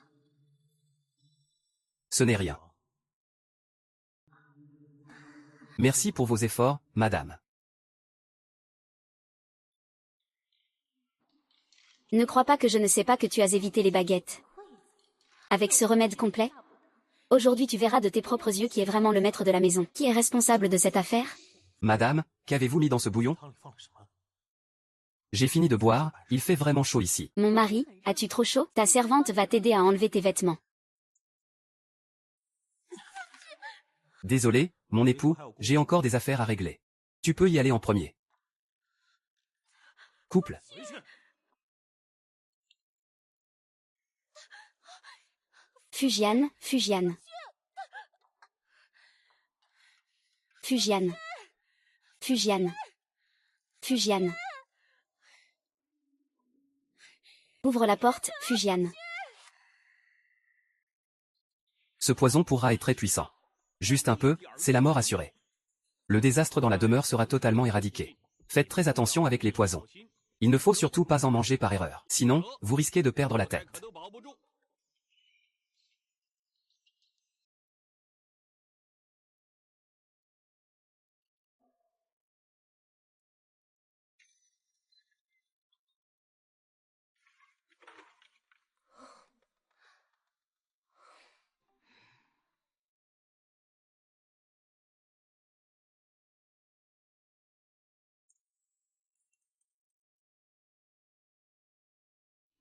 Ce n'est rien. Merci pour vos efforts, madame. Ne crois pas que je ne sais pas que tu as évité les baguettes. Avec ce remède complet, aujourd'hui tu verras de tes propres yeux qui est vraiment le maître de la maison. Qui est responsable de cette affaire? Madame, qu'avez-vous mis dans ce bouillon? J'ai fini de boire, il fait vraiment chaud ici. Mon mari, as-tu trop chaud? Ta servante va t'aider à enlever tes vêtements. Désolé, mon époux, j'ai encore des affaires à régler. Tu peux y aller en premier. Couple. Fujian, Fujian. Fujian. Fujian. Fujian. Ouvre la porte, Fujian. Ce poison pourra être très puissant. Juste un peu, c'est la mort assurée. Le désastre dans la demeure sera totalement éradiqué. Faites très attention avec les poisons. Il ne faut surtout pas en manger par erreur. Sinon, vous risquez de perdre la tête.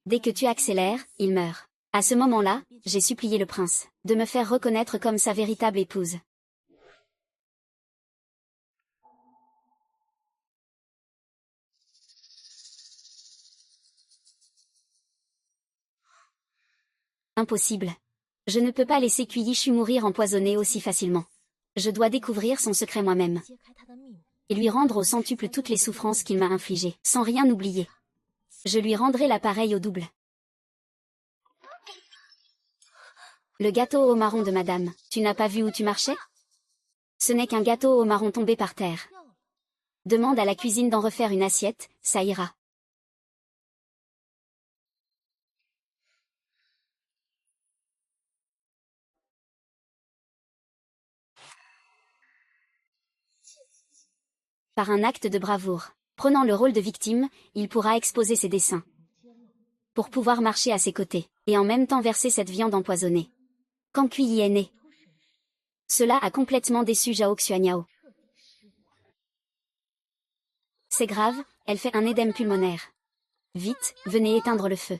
Dès que tu accélères, il meurt. À ce moment-là, j'ai supplié le prince de me faire reconnaître comme sa véritable épouse. Impossible. Je ne peux pas laisser Kuyi-Shu mourir empoisonné aussi facilement. Je dois découvrir son secret moi-même. Et lui rendre au centuple toutes les souffrances qu'il m'a infligées, sans rien oublier. Je lui rendrai l'appareil au double. Le gâteau au marron de madame, tu n'as pas vu où tu marchais? Ce n'est qu'un gâteau au marron tombé par terre. Demande à la cuisine d'en refaire une assiette, ça ira. Par un acte de bravoure, prenant le rôle de victime, il pourra exposer ses desseins. Pour pouvoir marcher à ses côtés, et en même temps verser cette viande empoisonnée. Quand Kuyi est né. Cela a complètement déçu Zhao Xuanyao. C'est grave, elle fait un édème pulmonaire. Vite, venez éteindre le feu.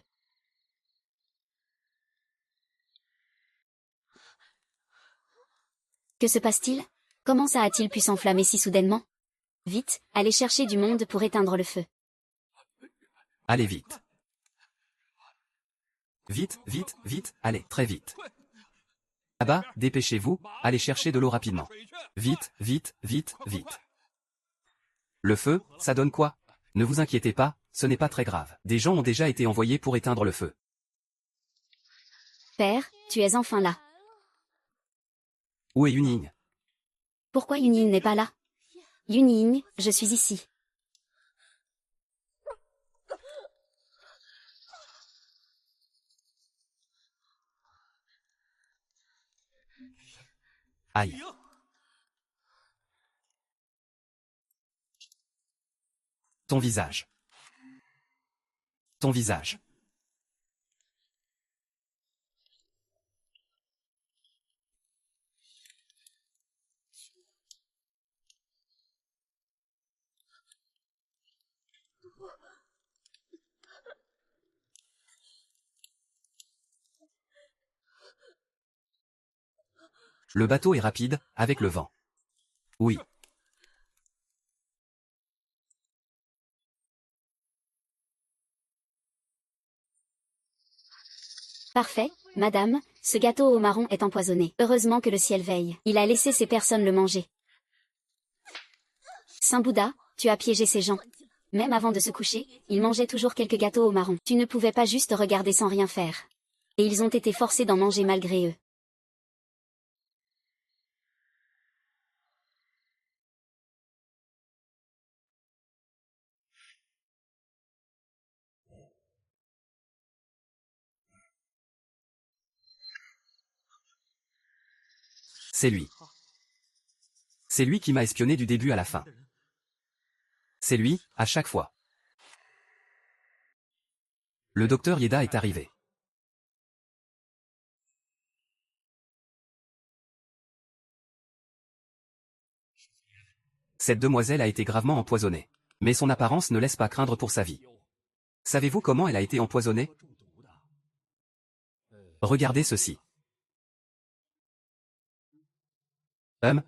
Que se passe-t-il? Comment ça a-t-il pu s'enflammer si soudainement? Vite, allez chercher du monde pour éteindre le feu. Allez vite. Vite, vite, vite, allez, très vite. Là-bas, dépêchez-vous, allez chercher de l'eau rapidement. Vite, vite, vite, vite. Le feu, ça donne quoi? Ne vous inquiétez pas, ce n'est pas très grave. Des gens ont déjà été envoyés pour éteindre le feu. Père, tu es enfin là. Où est Yuning? Pourquoi Yuning n'est pas là? Yuning, je suis ici. Aïe. Ton visage. Ton visage. Le bateau est rapide, avec le vent. Oui. Parfait, madame, ce gâteau au marron est empoisonné. Heureusement que le ciel veille. Il a laissé ces personnes le manger. Saint Bouddha, tu as piégé ces gens. Même avant de se coucher, ils mangeaient toujours quelques gâteaux au marron. Tu ne pouvais pas juste regarder sans rien faire. Et ils ont été forcés d'en manger malgré eux. C'est lui. C'est lui qui m'a espionné du début à la fin. C'est lui, à chaque fois. Le docteur Yeda est arrivé. Cette demoiselle a été gravement empoisonnée. Mais son apparence ne laisse pas craindre pour sa vie. Savez-vous comment elle a été empoisonnée? Regardez ceci.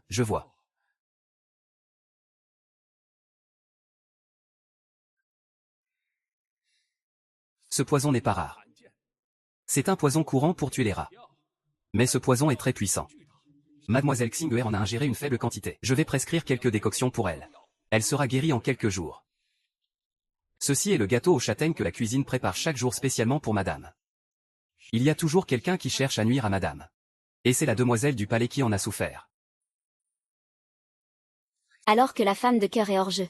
Je vois. Ce poison n'est pas rare. C'est un poison courant pour tuer les rats. Mais ce poison est très puissant. Mademoiselle Xing'er en a ingéré une faible quantité. Je vais prescrire quelques décoctions pour elle. Elle sera guérie en quelques jours. Ceci est le gâteau aux châtaignes que la cuisine prépare chaque jour spécialement pour madame. Il y a toujours quelqu'un qui cherche à nuire à madame. Et c'est la demoiselle du palais qui en a souffert. Alors que la femme de cœur est hors jeu.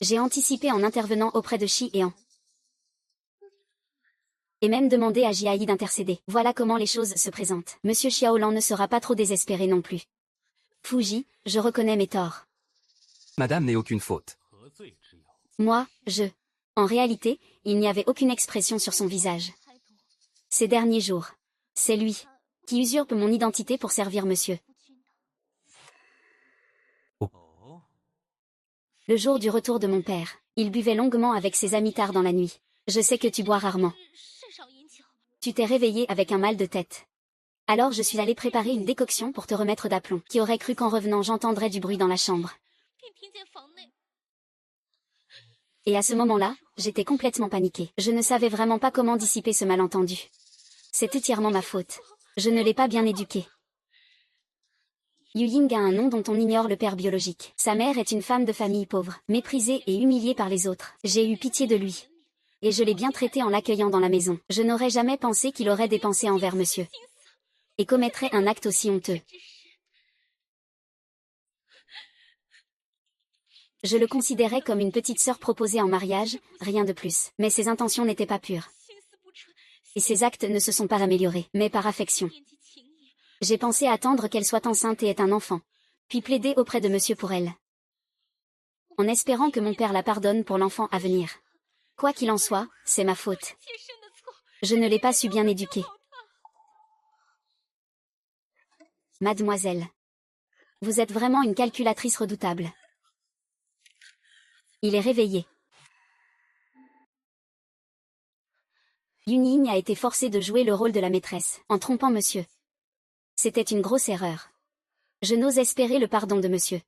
J'ai anticipé en intervenant auprès de Shi et An. Et même demandé à Jiayi d'intercéder. Voilà comment les choses se présentent. Monsieur Xiaolan ne sera pas trop désespéré non plus. Fuji, je reconnais mes torts. Madame n'est aucune faute. Moi, En réalité, il n'y avait aucune expression sur son visage. Ces derniers jours. C'est lui. Qui usurpe mon identité pour servir monsieur. Oh. Le jour du retour de mon père, il buvait longuement avec ses amis tard dans la nuit. Je sais que tu bois rarement. Tu t'es réveillé avec un mal de tête. Alors je suis allée préparer une décoction pour te remettre d'aplomb. Qui aurait cru qu'en revenant j'entendrais du bruit dans la chambre. Et à ce moment-là, j'étais complètement paniquée. Je ne savais vraiment pas comment dissiper ce malentendu. C'est entièrement ma faute. Je ne l'ai pas bien éduqué. Yu Ying a un nom dont on ignore le père biologique. Sa mère est une femme de famille pauvre, méprisée et humiliée par les autres. J'ai eu pitié de lui. Et je l'ai bien traité en l'accueillant dans la maison. Je n'aurais jamais pensé qu'il aurait des pensées envers monsieur. Et commettrait un acte aussi honteux. Je le considérais comme une petite sœur proposée en mariage, rien de plus. Mais ses intentions n'étaient pas pures. Et ses actes ne se sont pas améliorés, mais par affection. J'ai pensé attendre qu'elle soit enceinte et ait un enfant, puis plaider auprès de monsieur pour elle. En espérant que mon père la pardonne pour l'enfant à venir. Quoi qu'il en soit, c'est ma faute. Je ne l'ai pas su bien éduquer. Mademoiselle. Vous êtes vraiment une calculatrice redoutable. Il est réveillé. Yu Ying a été forcée de jouer le rôle de la maîtresse, en trompant monsieur. C'était une grosse erreur. Je n'ose espérer le pardon de monsieur.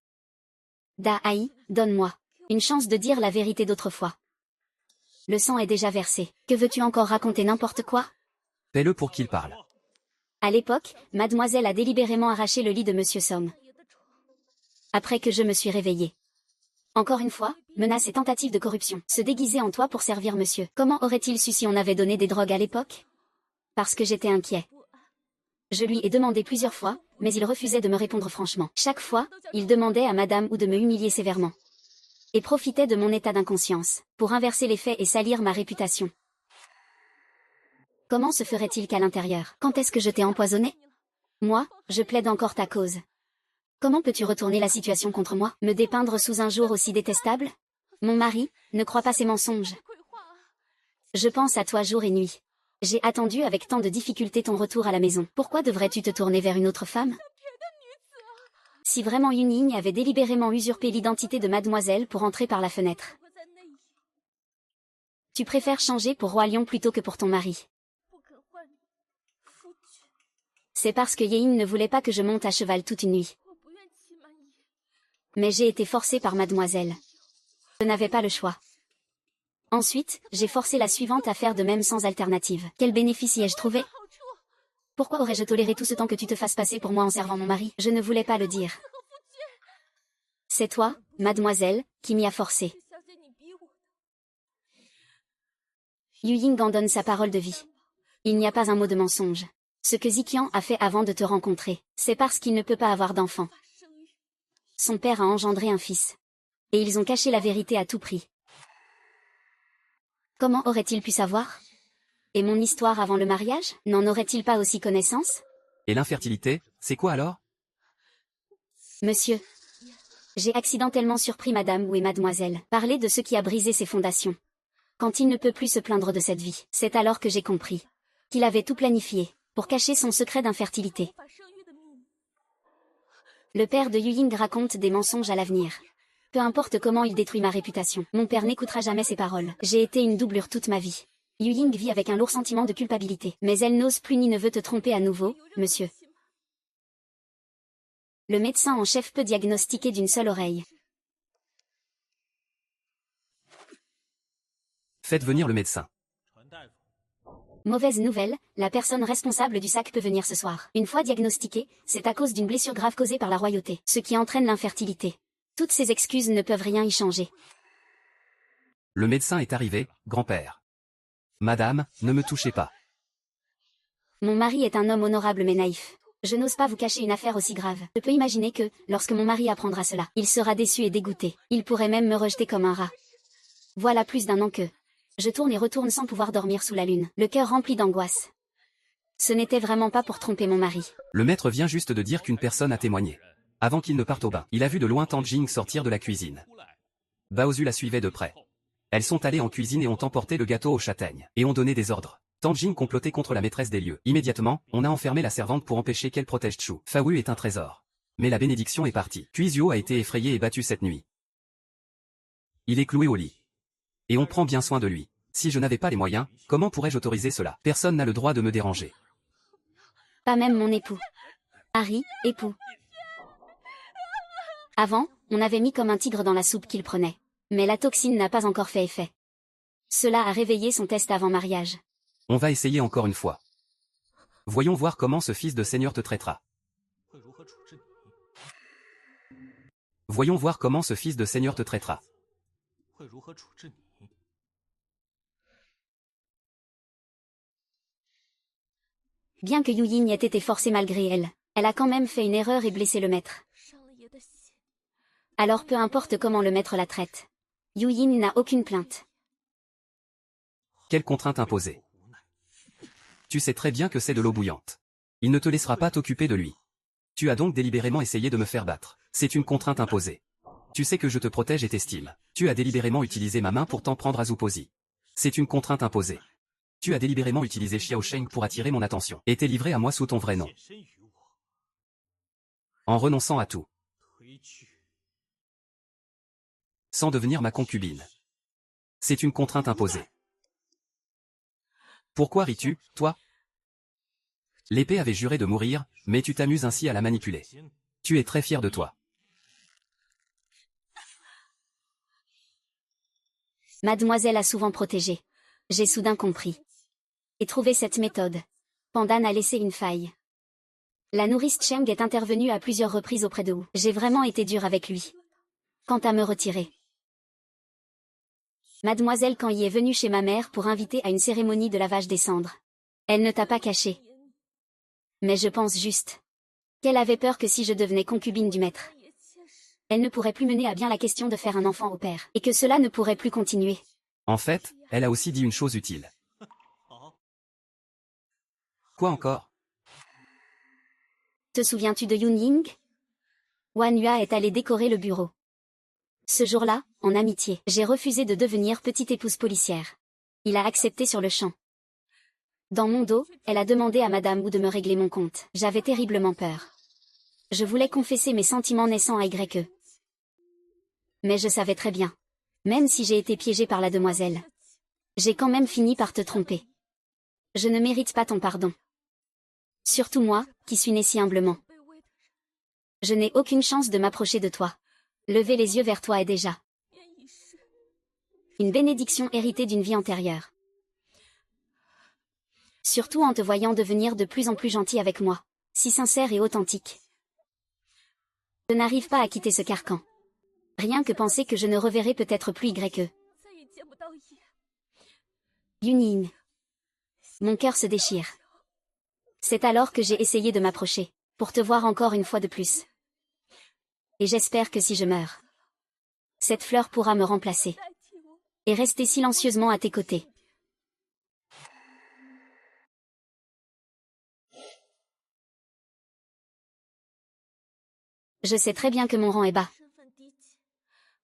Da-Haï, donne-moi une chance de dire la vérité d'autrefois. Le sang est déjà versé. Que veux-tu encore raconter n'importe quoi? Fais-le pour qu'il parle. À l'époque, mademoiselle a délibérément arraché le lit de monsieur Somme. Après que je me suis réveillée. Encore une fois, menace et tentative de corruption. Se déguiser en toi pour servir monsieur. Comment aurait-il su si on avait donné des drogues à l'époque? Parce que j'étais inquiet. Je lui ai demandé plusieurs fois, mais il refusait de me répondre franchement. Chaque fois, il demandait à madame ou de me humilier sévèrement. Et profitait de mon état d'inconscience, pour inverser les faits et salir ma réputation. Comment se ferait-il qu'à l'intérieur? Quand est-ce que je t'ai empoisonné? Moi, je plaide encore ta cause. Comment peux-tu retourner la situation contre moi? Me dépeindre sous un jour aussi détestable? Mon mari, ne crois pas ces mensonges. Je pense à toi jour et nuit. J'ai attendu avec tant de difficulté ton retour à la maison. Pourquoi devrais-tu te tourner vers une autre femme? Si vraiment Yu Ying avait délibérément usurpé l'identité de mademoiselle pour entrer par la fenêtre. Tu préfères changer pour Roi Lion plutôt que pour ton mari. C'est parce que Yein ne voulait pas que je monte à cheval toute une nuit. Mais j'ai été forcée par mademoiselle. Je n'avais pas le choix. Ensuite, j'ai forcé la suivante à faire de même sans alternative. Quel bénéfice y ai-je trouvé? Pourquoi aurais-je toléré tout ce temps que tu te fasses passer pour moi en servant mon mari? Je ne voulais pas le dire. C'est toi, mademoiselle, qui m'y a forcé. Yu Ying en donne sa parole de vie. Il n'y a pas un mot de mensonge. Ce que Ziqian a fait avant de te rencontrer, c'est parce qu'il ne peut pas avoir d'enfant. Son père a engendré un fils. Et ils ont caché la vérité à tout prix. Comment aurait-il pu savoir? Et mon histoire avant le mariage, n'en aurait-il pas aussi connaissance? Et l'infertilité, c'est quoi alors? Monsieur. J'ai accidentellement surpris madame ou et mademoiselle parler de ce qui a brisé ses fondations. Quand il ne peut plus se plaindre de cette vie, c'est alors que j'ai compris qu'il avait tout planifié pour cacher son secret d'infertilité. Le père de Yu Ying raconte des mensonges à l'avenir. Peu importe comment il détruit ma réputation, mon père n'écoutera jamais ses paroles. J'ai été une doublure toute ma vie. Yu Ying vit avec un lourd sentiment de culpabilité. Mais elle n'ose plus ni ne veut te tromper à nouveau, monsieur. Le médecin en chef peut diagnostiquer d'une seule oreille. Faites venir le médecin. Mauvaise nouvelle, la personne responsable du sac peut venir ce soir. Une fois diagnostiquée, c'est à cause d'une blessure grave causée par la royauté, ce qui entraîne l'infertilité. Toutes ces excuses ne peuvent rien y changer. Le médecin est arrivé, grand-père. Madame, ne me touchez pas. Mon mari est un homme honorable mais naïf. Je n'ose pas vous cacher une affaire aussi grave. Je peux imaginer que, lorsque mon mari apprendra cela, il sera déçu et dégoûté. Il pourrait même me rejeter comme un rat. Voilà plus d'un an que... Je tourne et retourne sans pouvoir dormir sous la lune, le cœur rempli d'angoisse. Ce n'était vraiment pas pour tromper mon mari. Le maître vient juste de dire qu'une personne a témoigné. Avant qu'il ne parte au bain, il a vu de loin Tang Jing sortir de la cuisine. Baozu la suivait de près. Elles sont allées en cuisine et ont emporté le gâteau aux châtaignes, et ont donné des ordres. Tang Jing complotait contre la maîtresse des lieux. Immédiatement, on a enfermé la servante pour empêcher qu'elle protège Chu. Fawu est un trésor. Mais la bénédiction est partie. Cuizio a été effrayé et battu cette nuit. Il est cloué au lit. Et on prend bien soin de lui. Si je n'avais pas les moyens, comment pourrais-je autoriser cela? Personne n'a le droit de me déranger. Pas même mon époux. Harry, époux. Avant, on avait mis comme un tigre dans la soupe qu'il prenait. Mais la toxine n'a pas encore fait effet. Cela a réveillé son test avant mariage. On va essayer encore une fois. Voyons voir comment ce fils de seigneur te traitera. Voyons voir comment ce fils de seigneur te traitera. Bien que Yu Yin ait été forcée malgré elle, elle a quand même fait une erreur et blessé le maître. Alors peu importe comment le maître la traite. Yu Yin n'a aucune plainte. Quelle contrainte imposée. Tu sais très bien que c'est de l'eau bouillante. Il ne te laissera pas t'occuper de lui. Tu as donc délibérément essayé de me faire battre. C'est une contrainte imposée. Tu sais que je te protège et t'estime. Tu as délibérément utilisé ma main pour t'en prendre à Zupozi. C'est une contrainte imposée. Tu as délibérément utilisé Xiao Sheng pour attirer mon attention. Et t'es livré à moi sous ton vrai nom. En renonçant à tout. Sans devenir ma concubine. C'est une contrainte imposée. Pourquoi ris-tu, toi? L'épée avait juré de mourir, mais tu t'amuses ainsi à la manipuler. Tu es très fier de toi. Mademoiselle a souvent protégé. J'ai soudain compris. Et trouvé cette méthode. Pandan a laissé une faille. La nourrice Cheng est intervenue à plusieurs reprises auprès de Wu. J'ai vraiment été dure avec lui. Quant à me retirer. Mademoiselle Kan y est venue chez ma mère pour inviter à une cérémonie de lavage des cendres. Elle ne t'a pas caché. Mais je pense juste qu'elle avait peur que si je devenais concubine du maître, elle ne pourrait plus mener à bien la question de faire un enfant au père, et que cela ne pourrait plus continuer. En fait, elle a aussi dit une chose utile. Quoi encore? Te souviens-tu de Yun Ying? Wan Yua est allé décorer le bureau. Ce jour-là, en amitié, j'ai refusé de devenir petite épouse policière. Il a accepté sur le champ. Dans mon dos, elle a demandé à Madame Wu de me régler mon compte. J'avais terriblement peur. Je voulais confesser mes sentiments naissants à YE. Mais je savais très bien. Même si j'ai été piégée par la demoiselle, j'ai quand même fini par te tromper. Je ne mérite pas ton pardon. Surtout moi, qui suis née si humblement. Je n'ai aucune chance de m'approcher de toi. Lever les yeux vers toi est déjà une bénédiction héritée d'une vie antérieure. Surtout en te voyant devenir de plus en plus gentil avec moi, si sincère et authentique. Je n'arrive pas à quitter ce carcan. Rien que penser que je ne reverrai peut-être plus YE. Yuning. Mon cœur se déchire. C'est alors que j'ai essayé de m'approcher, pour te voir encore une fois de plus. Et j'espère que si je meurs, cette fleur pourra me remplacer. Et rester silencieusement à tes côtés. Je sais très bien que mon rang est bas.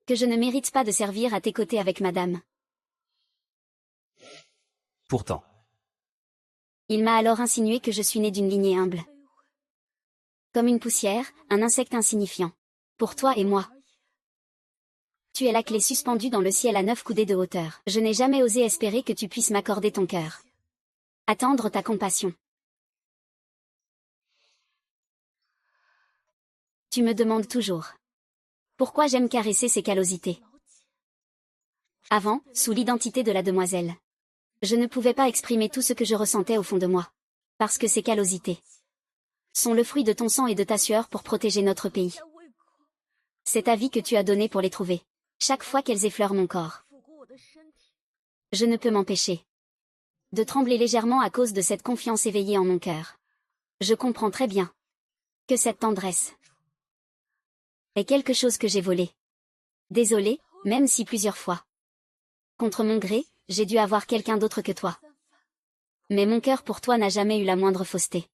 Que je ne mérite pas de servir à tes côtés avec madame. Pourtant. Il m'a alors insinué que je suis née d'une lignée humble. Comme une poussière, un insecte insignifiant. Pour toi et moi. Tu es la clé suspendue dans le ciel à 9 coudées de hauteur. Je n'ai jamais osé espérer que tu puisses m'accorder ton cœur. Attendre ta compassion. Tu me demandes toujours pourquoi j'aime caresser ces callosités. Avant, sous l'identité de la demoiselle, je ne pouvais pas exprimer tout ce que je ressentais au fond de moi. Parce que ces callosités sont le fruit de ton sang et de ta sueur pour protéger notre pays. C'est ta vie que tu as donnée pour les trouver. Chaque fois qu'elles effleurent mon corps, je ne peux m'empêcher de trembler légèrement à cause de cette confiance éveillée en mon cœur. Je comprends très bien que cette tendresse est quelque chose que j'ai volé. Désolée, même si plusieurs fois, contre mon gré, j'ai dû avoir quelqu'un d'autre que toi. Mais mon cœur pour toi n'a jamais eu la moindre fausseté.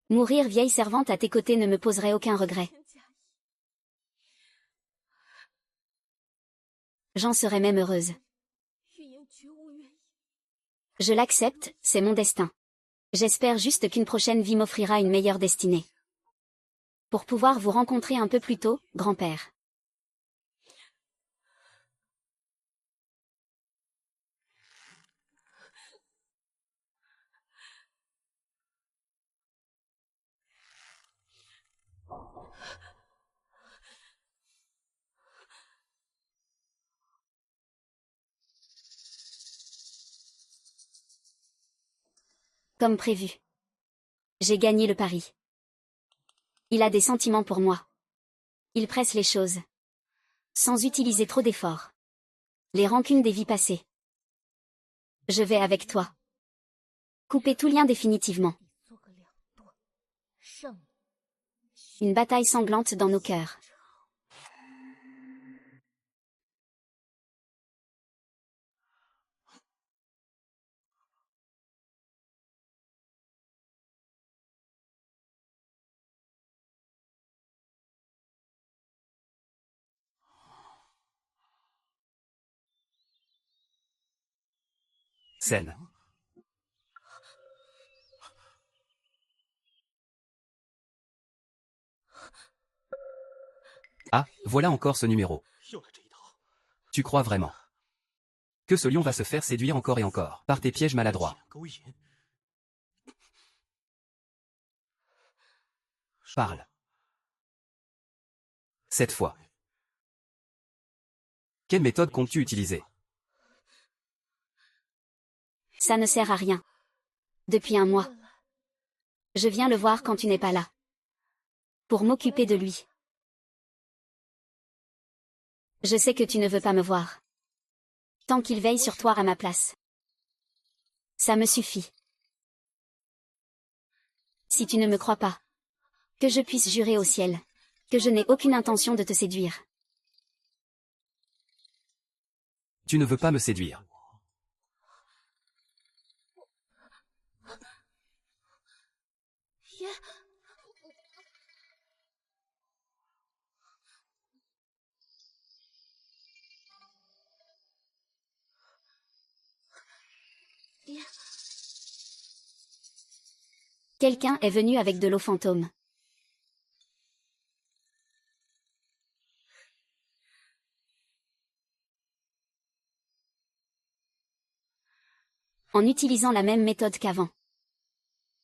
Mourir vieille servante à tes côtés ne me poserait aucun regret. J'en serais même heureuse. Je l'accepte, c'est mon destin. J'espère juste qu'une prochaine vie m'offrira une meilleure destinée. Pour pouvoir vous rencontrer un peu plus tôt, grand-père. Comme prévu. J'ai gagné le pari. Il a des sentiments pour moi. Il presse les choses. Sans utiliser trop d'efforts. Les rancunes des vies passées. Je vais avec toi. Couper tout lien définitivement. Une bataille sanglante dans nos cœurs. Scène. Ah, voilà encore ce numéro. Tu crois vraiment que ce lion va se faire séduire encore et encore par tes pièges maladroits? Parle. Cette fois. Quelle méthode comptes-tu utiliser? Ça ne sert à rien. Depuis un mois. Je viens le voir quand tu n'es pas là. Pour m'occuper de lui. Je sais que tu ne veux pas me voir. Tant qu'il veille sur toi à ma place. Ça me suffit. Si tu ne me crois pas. Que je puisse jurer au ciel. Que je n'ai aucune intention de te séduire. Tu ne veux pas me séduire. Quelqu'un est venu avec de l'eau fantôme. En utilisant la même méthode qu'avant.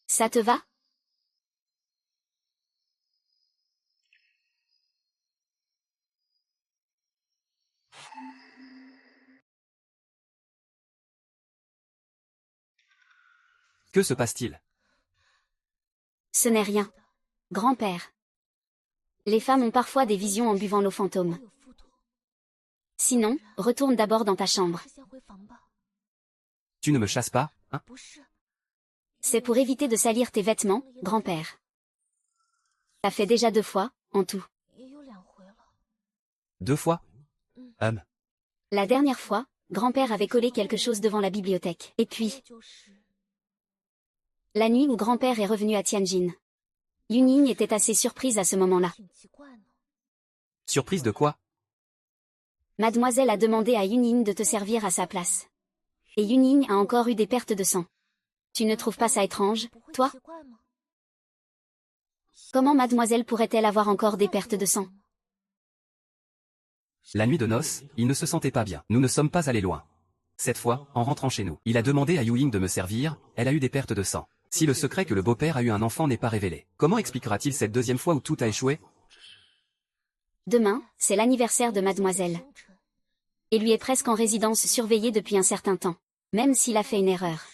Ça te va? Que se passe-t-il? Ce n'est rien. Grand-père. Les femmes ont parfois des visions en buvant l'eau fantôme. Sinon, retourne d'abord dans ta chambre. Tu ne me chasses pas, hein? C'est pour éviter de salir tes vêtements, grand-père. Ça fait déjà 2 fois, en tout. 2 fois? La dernière fois, grand-père avait collé quelque chose devant la bibliothèque. Et puis... La nuit où grand-père est revenu à Tianjin. Yuning était assez surprise à ce moment-là. Surprise de quoi? Mademoiselle a demandé à Yuning de te servir à sa place. Et Yuning a encore eu des pertes de sang. Tu ne trouves pas ça étrange, toi? Comment mademoiselle pourrait-elle avoir encore des pertes de sang? La nuit de noces, il ne se sentait pas bien. Nous ne sommes pas allés loin. Cette fois, en rentrant chez nous, il a demandé à Yu Ying de me servir, elle a eu des pertes de sang. Si le secret que le beau-père a eu un enfant n'est pas révélé, comment expliquera-t-il cette deuxième fois où tout a échoué? Demain, c'est l'anniversaire de mademoiselle. Et lui est presque en résidence surveillée depuis un certain temps. Même s'il a fait une erreur.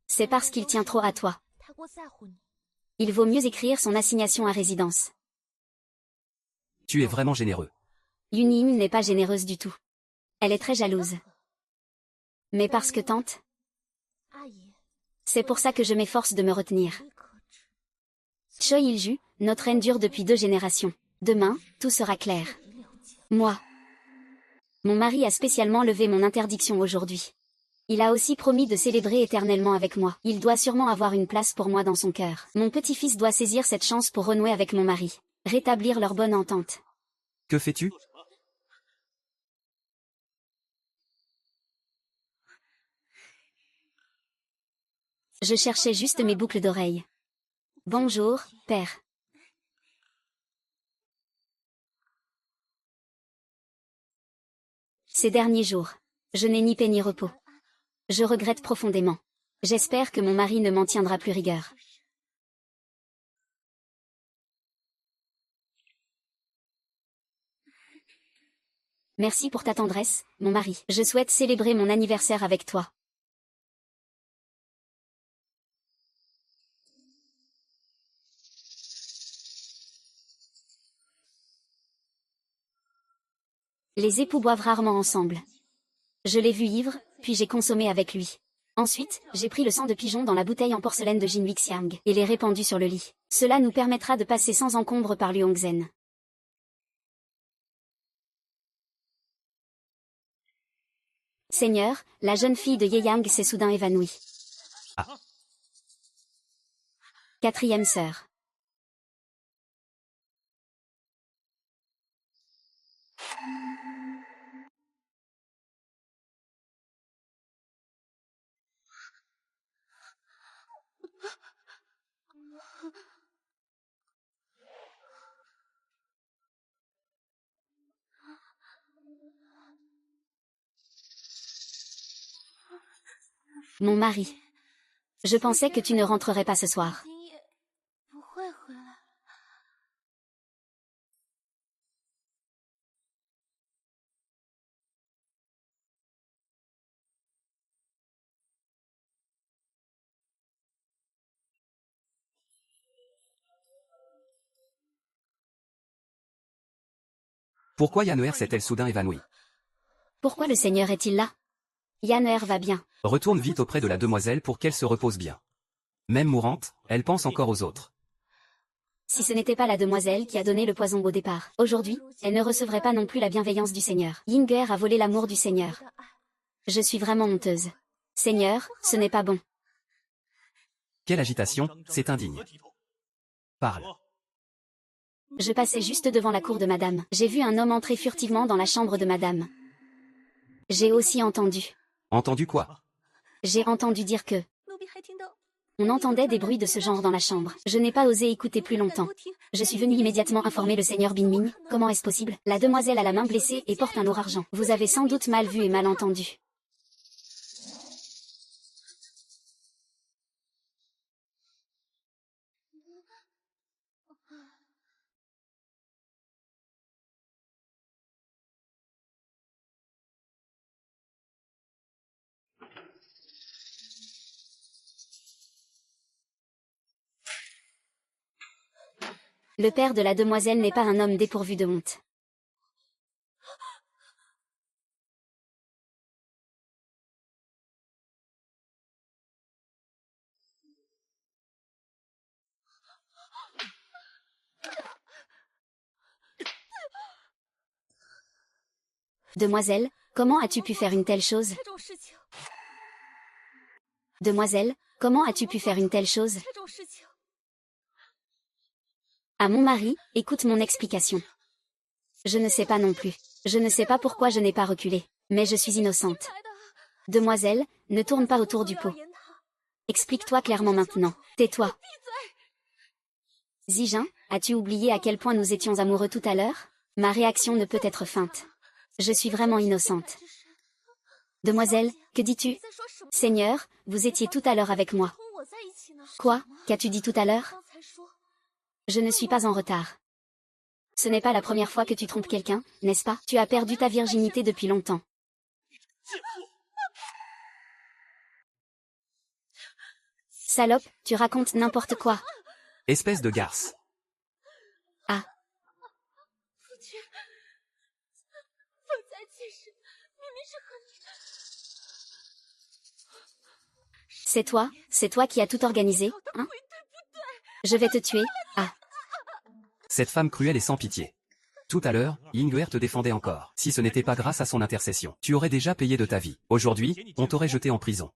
C'est parce qu'il tient trop à toi. Il vaut mieux écrire son assignation à résidence. Tu es vraiment généreux. Yuning n'est pas généreuse du tout. Elle est très jalouse. Mais parce que tante... C'est pour ça que je m'efforce de me retenir. Choi Il-ju, notre haine dure depuis 2 générations. Demain, tout sera clair. Moi. Mon mari a spécialement levé mon interdiction aujourd'hui. Il a aussi promis de célébrer éternellement avec moi. Il doit sûrement avoir une place pour moi dans son cœur. Mon petit-fils doit saisir cette chance pour renouer avec mon mari. Rétablir leur bonne entente. Que fais-tu? Je cherchais juste mes boucles d'oreilles. Bonjour, père. Ces derniers jours, je n'ai ni paix ni repos. Je regrette profondément. J'espère que mon mari ne m'en tiendra plus rigueur. Merci pour ta tendresse, mon mari. Je souhaite célébrer mon anniversaire avec toi. Les époux boivent rarement ensemble. Je l'ai vu ivre, puis j'ai consommé avec lui. Ensuite, j'ai pris le sang de pigeon dans la bouteille en porcelaine de Jin Wixiang et l'ai répandu sur le lit. Cela nous permettra de passer sans encombre par Luongzhen. Seigneur, la jeune fille de Ye Yang s'est soudain évanouie. Ah. Quatrième sœur. Mon mari. Je pensais que tu ne rentrerais pas ce soir. Pourquoi Yanner s'est-elle soudain évanouie? Pourquoi le Seigneur est-il là? Yanner va bien. Retourne vite auprès de la demoiselle pour qu'elle se repose bien. Même mourante, elle pense encore aux autres. Si ce n'était pas la demoiselle qui a donné le poison au départ, aujourd'hui, elle ne recevrait pas non plus la bienveillance du Seigneur. Yinger a volé l'amour du Seigneur. Je suis vraiment honteuse. Seigneur, ce n'est pas bon. Quelle agitation, c'est indigne. Parle. Je passais juste devant la cour de madame. J'ai vu un homme entrer furtivement dans la chambre de madame. J'ai aussi entendu. Entendu quoi? J'ai entendu dire que... On entendait des bruits de ce genre dans la chambre. Je n'ai pas osé écouter plus longtemps. Je suis venue immédiatement informer le seigneur Binming. Comment est-ce possible? La demoiselle a la main blessée et porte un lourd argent. Vous avez sans doute mal vu et mal entendu. Le père de la demoiselle n'est pas un homme dépourvu de honte. Demoiselle, comment as-tu pu faire une telle chose? Demoiselle, comment as-tu pu faire une telle chose? À mon mari, écoute mon explication. Je ne sais pas non plus. Je ne sais pas pourquoi je n'ai pas reculé. Mais je suis innocente. Demoiselle, ne tourne pas autour du pot. Explique-toi clairement maintenant. Tais-toi. Zijin, as-tu oublié à quel point nous étions amoureux tout à l'heure? Ma réaction ne peut être feinte. Je suis vraiment innocente. Demoiselle, que dis-tu? Seigneur, vous étiez tout à l'heure avec moi. Quoi? Qu'as-tu dit tout à l'heure? Je ne suis pas en retard. Ce n'est pas la première fois que tu trompes quelqu'un, n'est-ce pas? Tu as perdu ta virginité depuis longtemps. Salope, tu racontes n'importe quoi. Espèce de garce. Ah. C'est toi qui as tout organisé, hein? Je vais te tuer, ah. Cette femme cruelle et sans pitié. Tout à l'heure, Yinger te défendait encore. Si ce n'était pas grâce à son intercession, tu aurais déjà payé de ta vie. Aujourd'hui, on t'aurait jeté en prison.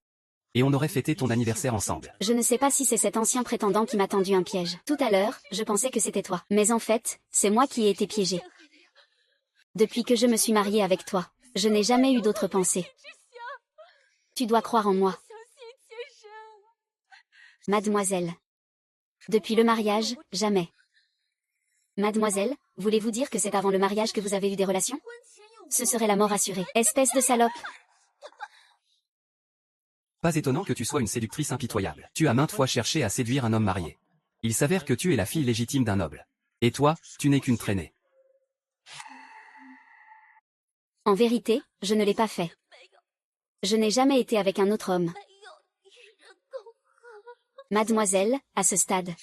Et on aurait fêté ton anniversaire ensemble. Je ne sais pas si c'est cet ancien prétendant qui m'a tendu un piège. Tout à l'heure, je pensais que c'était toi. Mais en fait, c'est moi qui ai été piégée. Depuis que je me suis mariée avec toi, je n'ai jamais eu d'autre pensée. Tu dois croire en moi. Mademoiselle. Depuis le mariage, jamais. Mademoiselle, voulez-vous dire que c'est avant le mariage que vous avez eu des relations? Ce serait la mort assurée. Espèce de salope. Pas étonnant que tu sois une séductrice impitoyable. Tu as maintes fois cherché à séduire un homme marié. Il s'avère que tu es la fille légitime d'un noble. Et toi, tu n'es qu'une traînée. En vérité, je ne l'ai pas fait. Je n'ai jamais été avec un autre homme. Mademoiselle, à ce stade.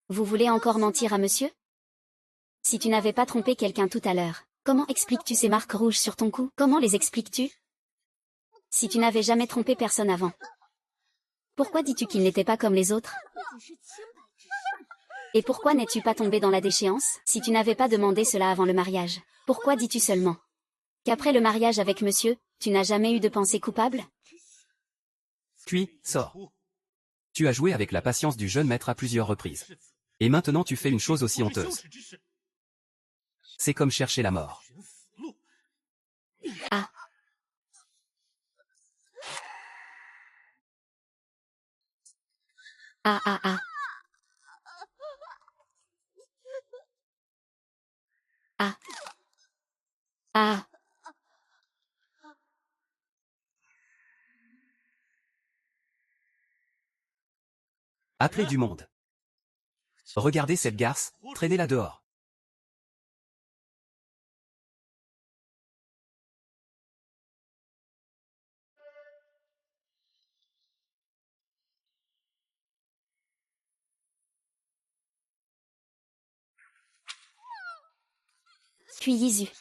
Vous voulez encore mentir à monsieur? Si tu n'avais pas trompé quelqu'un tout à l'heure, Comment expliques-tu ces marques rouges sur ton cou? Comment les expliques-tu? Si tu n'avais jamais trompé personne avant. Pourquoi dis-tu qu'il n'était pas comme les autres? Et pourquoi n'es-tu pas tombé dans la déchéance, si tu n'avais pas demandé cela avant le mariage? Pourquoi dis-tu seulement qu'après le mariage avec monsieur, tu n'as jamais eu de pensée coupable? Puis, sors. Tu as joué avec la patience du jeune maître à plusieurs reprises. Et maintenant tu fais une chose aussi honteuse. C'est comme chercher la mort. Ah. Ah ah ah. Ah. Ah. Appelez du monde. Regardez cette garce, traînez-la dehors. Puis Yisu.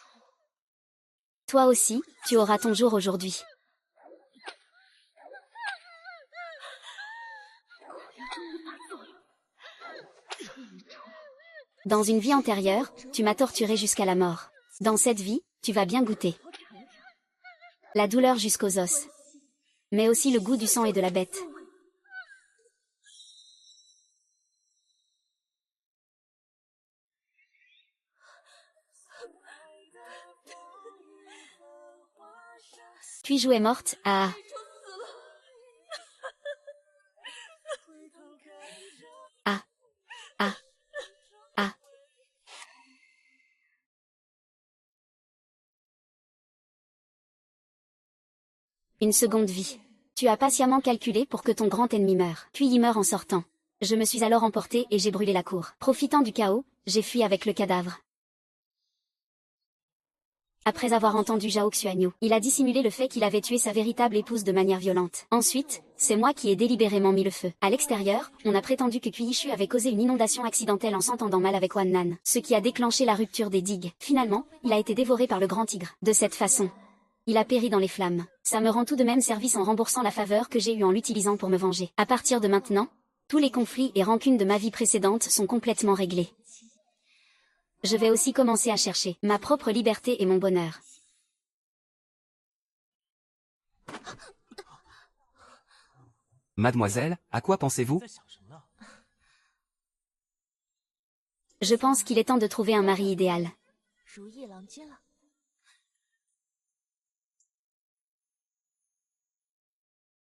Toi aussi, tu auras ton jour aujourd'hui. Dans une vie antérieure, tu m'as torturé jusqu'à la mort. Dans cette vie, tu vas bien goûter la douleur jusqu'aux os. Mais aussi le goût du sang et de la bête. Puis jouée morte, ah. Ah. Ah. Ah. Une seconde vie. Tu as patiemment calculé pour que ton grand ennemi meure. Puis il meurt en sortant. Je me suis alors emporté et j'ai brûlé la cour. Profitant du chaos, j'ai fui avec le cadavre. Après avoir entendu Zhao Xuanyu, il a dissimulé le fait qu'il avait tué sa véritable épouse de manière violente. Ensuite, c'est moi qui ai délibérément mis le feu. À l'extérieur, on a prétendu que Kuishu avait causé une inondation accidentelle en s'entendant mal avec Wan Nan, ce qui a déclenché la rupture des digues. Finalement, il a été dévoré par le grand tigre. De cette façon, il a péri dans les flammes. Ça me rend tout de même service en remboursant la faveur que j'ai eue en l'utilisant pour me venger. À partir de maintenant, tous les conflits et rancunes de ma vie précédente sont complètement réglés. Je vais aussi commencer à chercher ma propre liberté et mon bonheur. Mademoiselle, à quoi pensez-vous? Je pense qu'il est temps de trouver un mari idéal.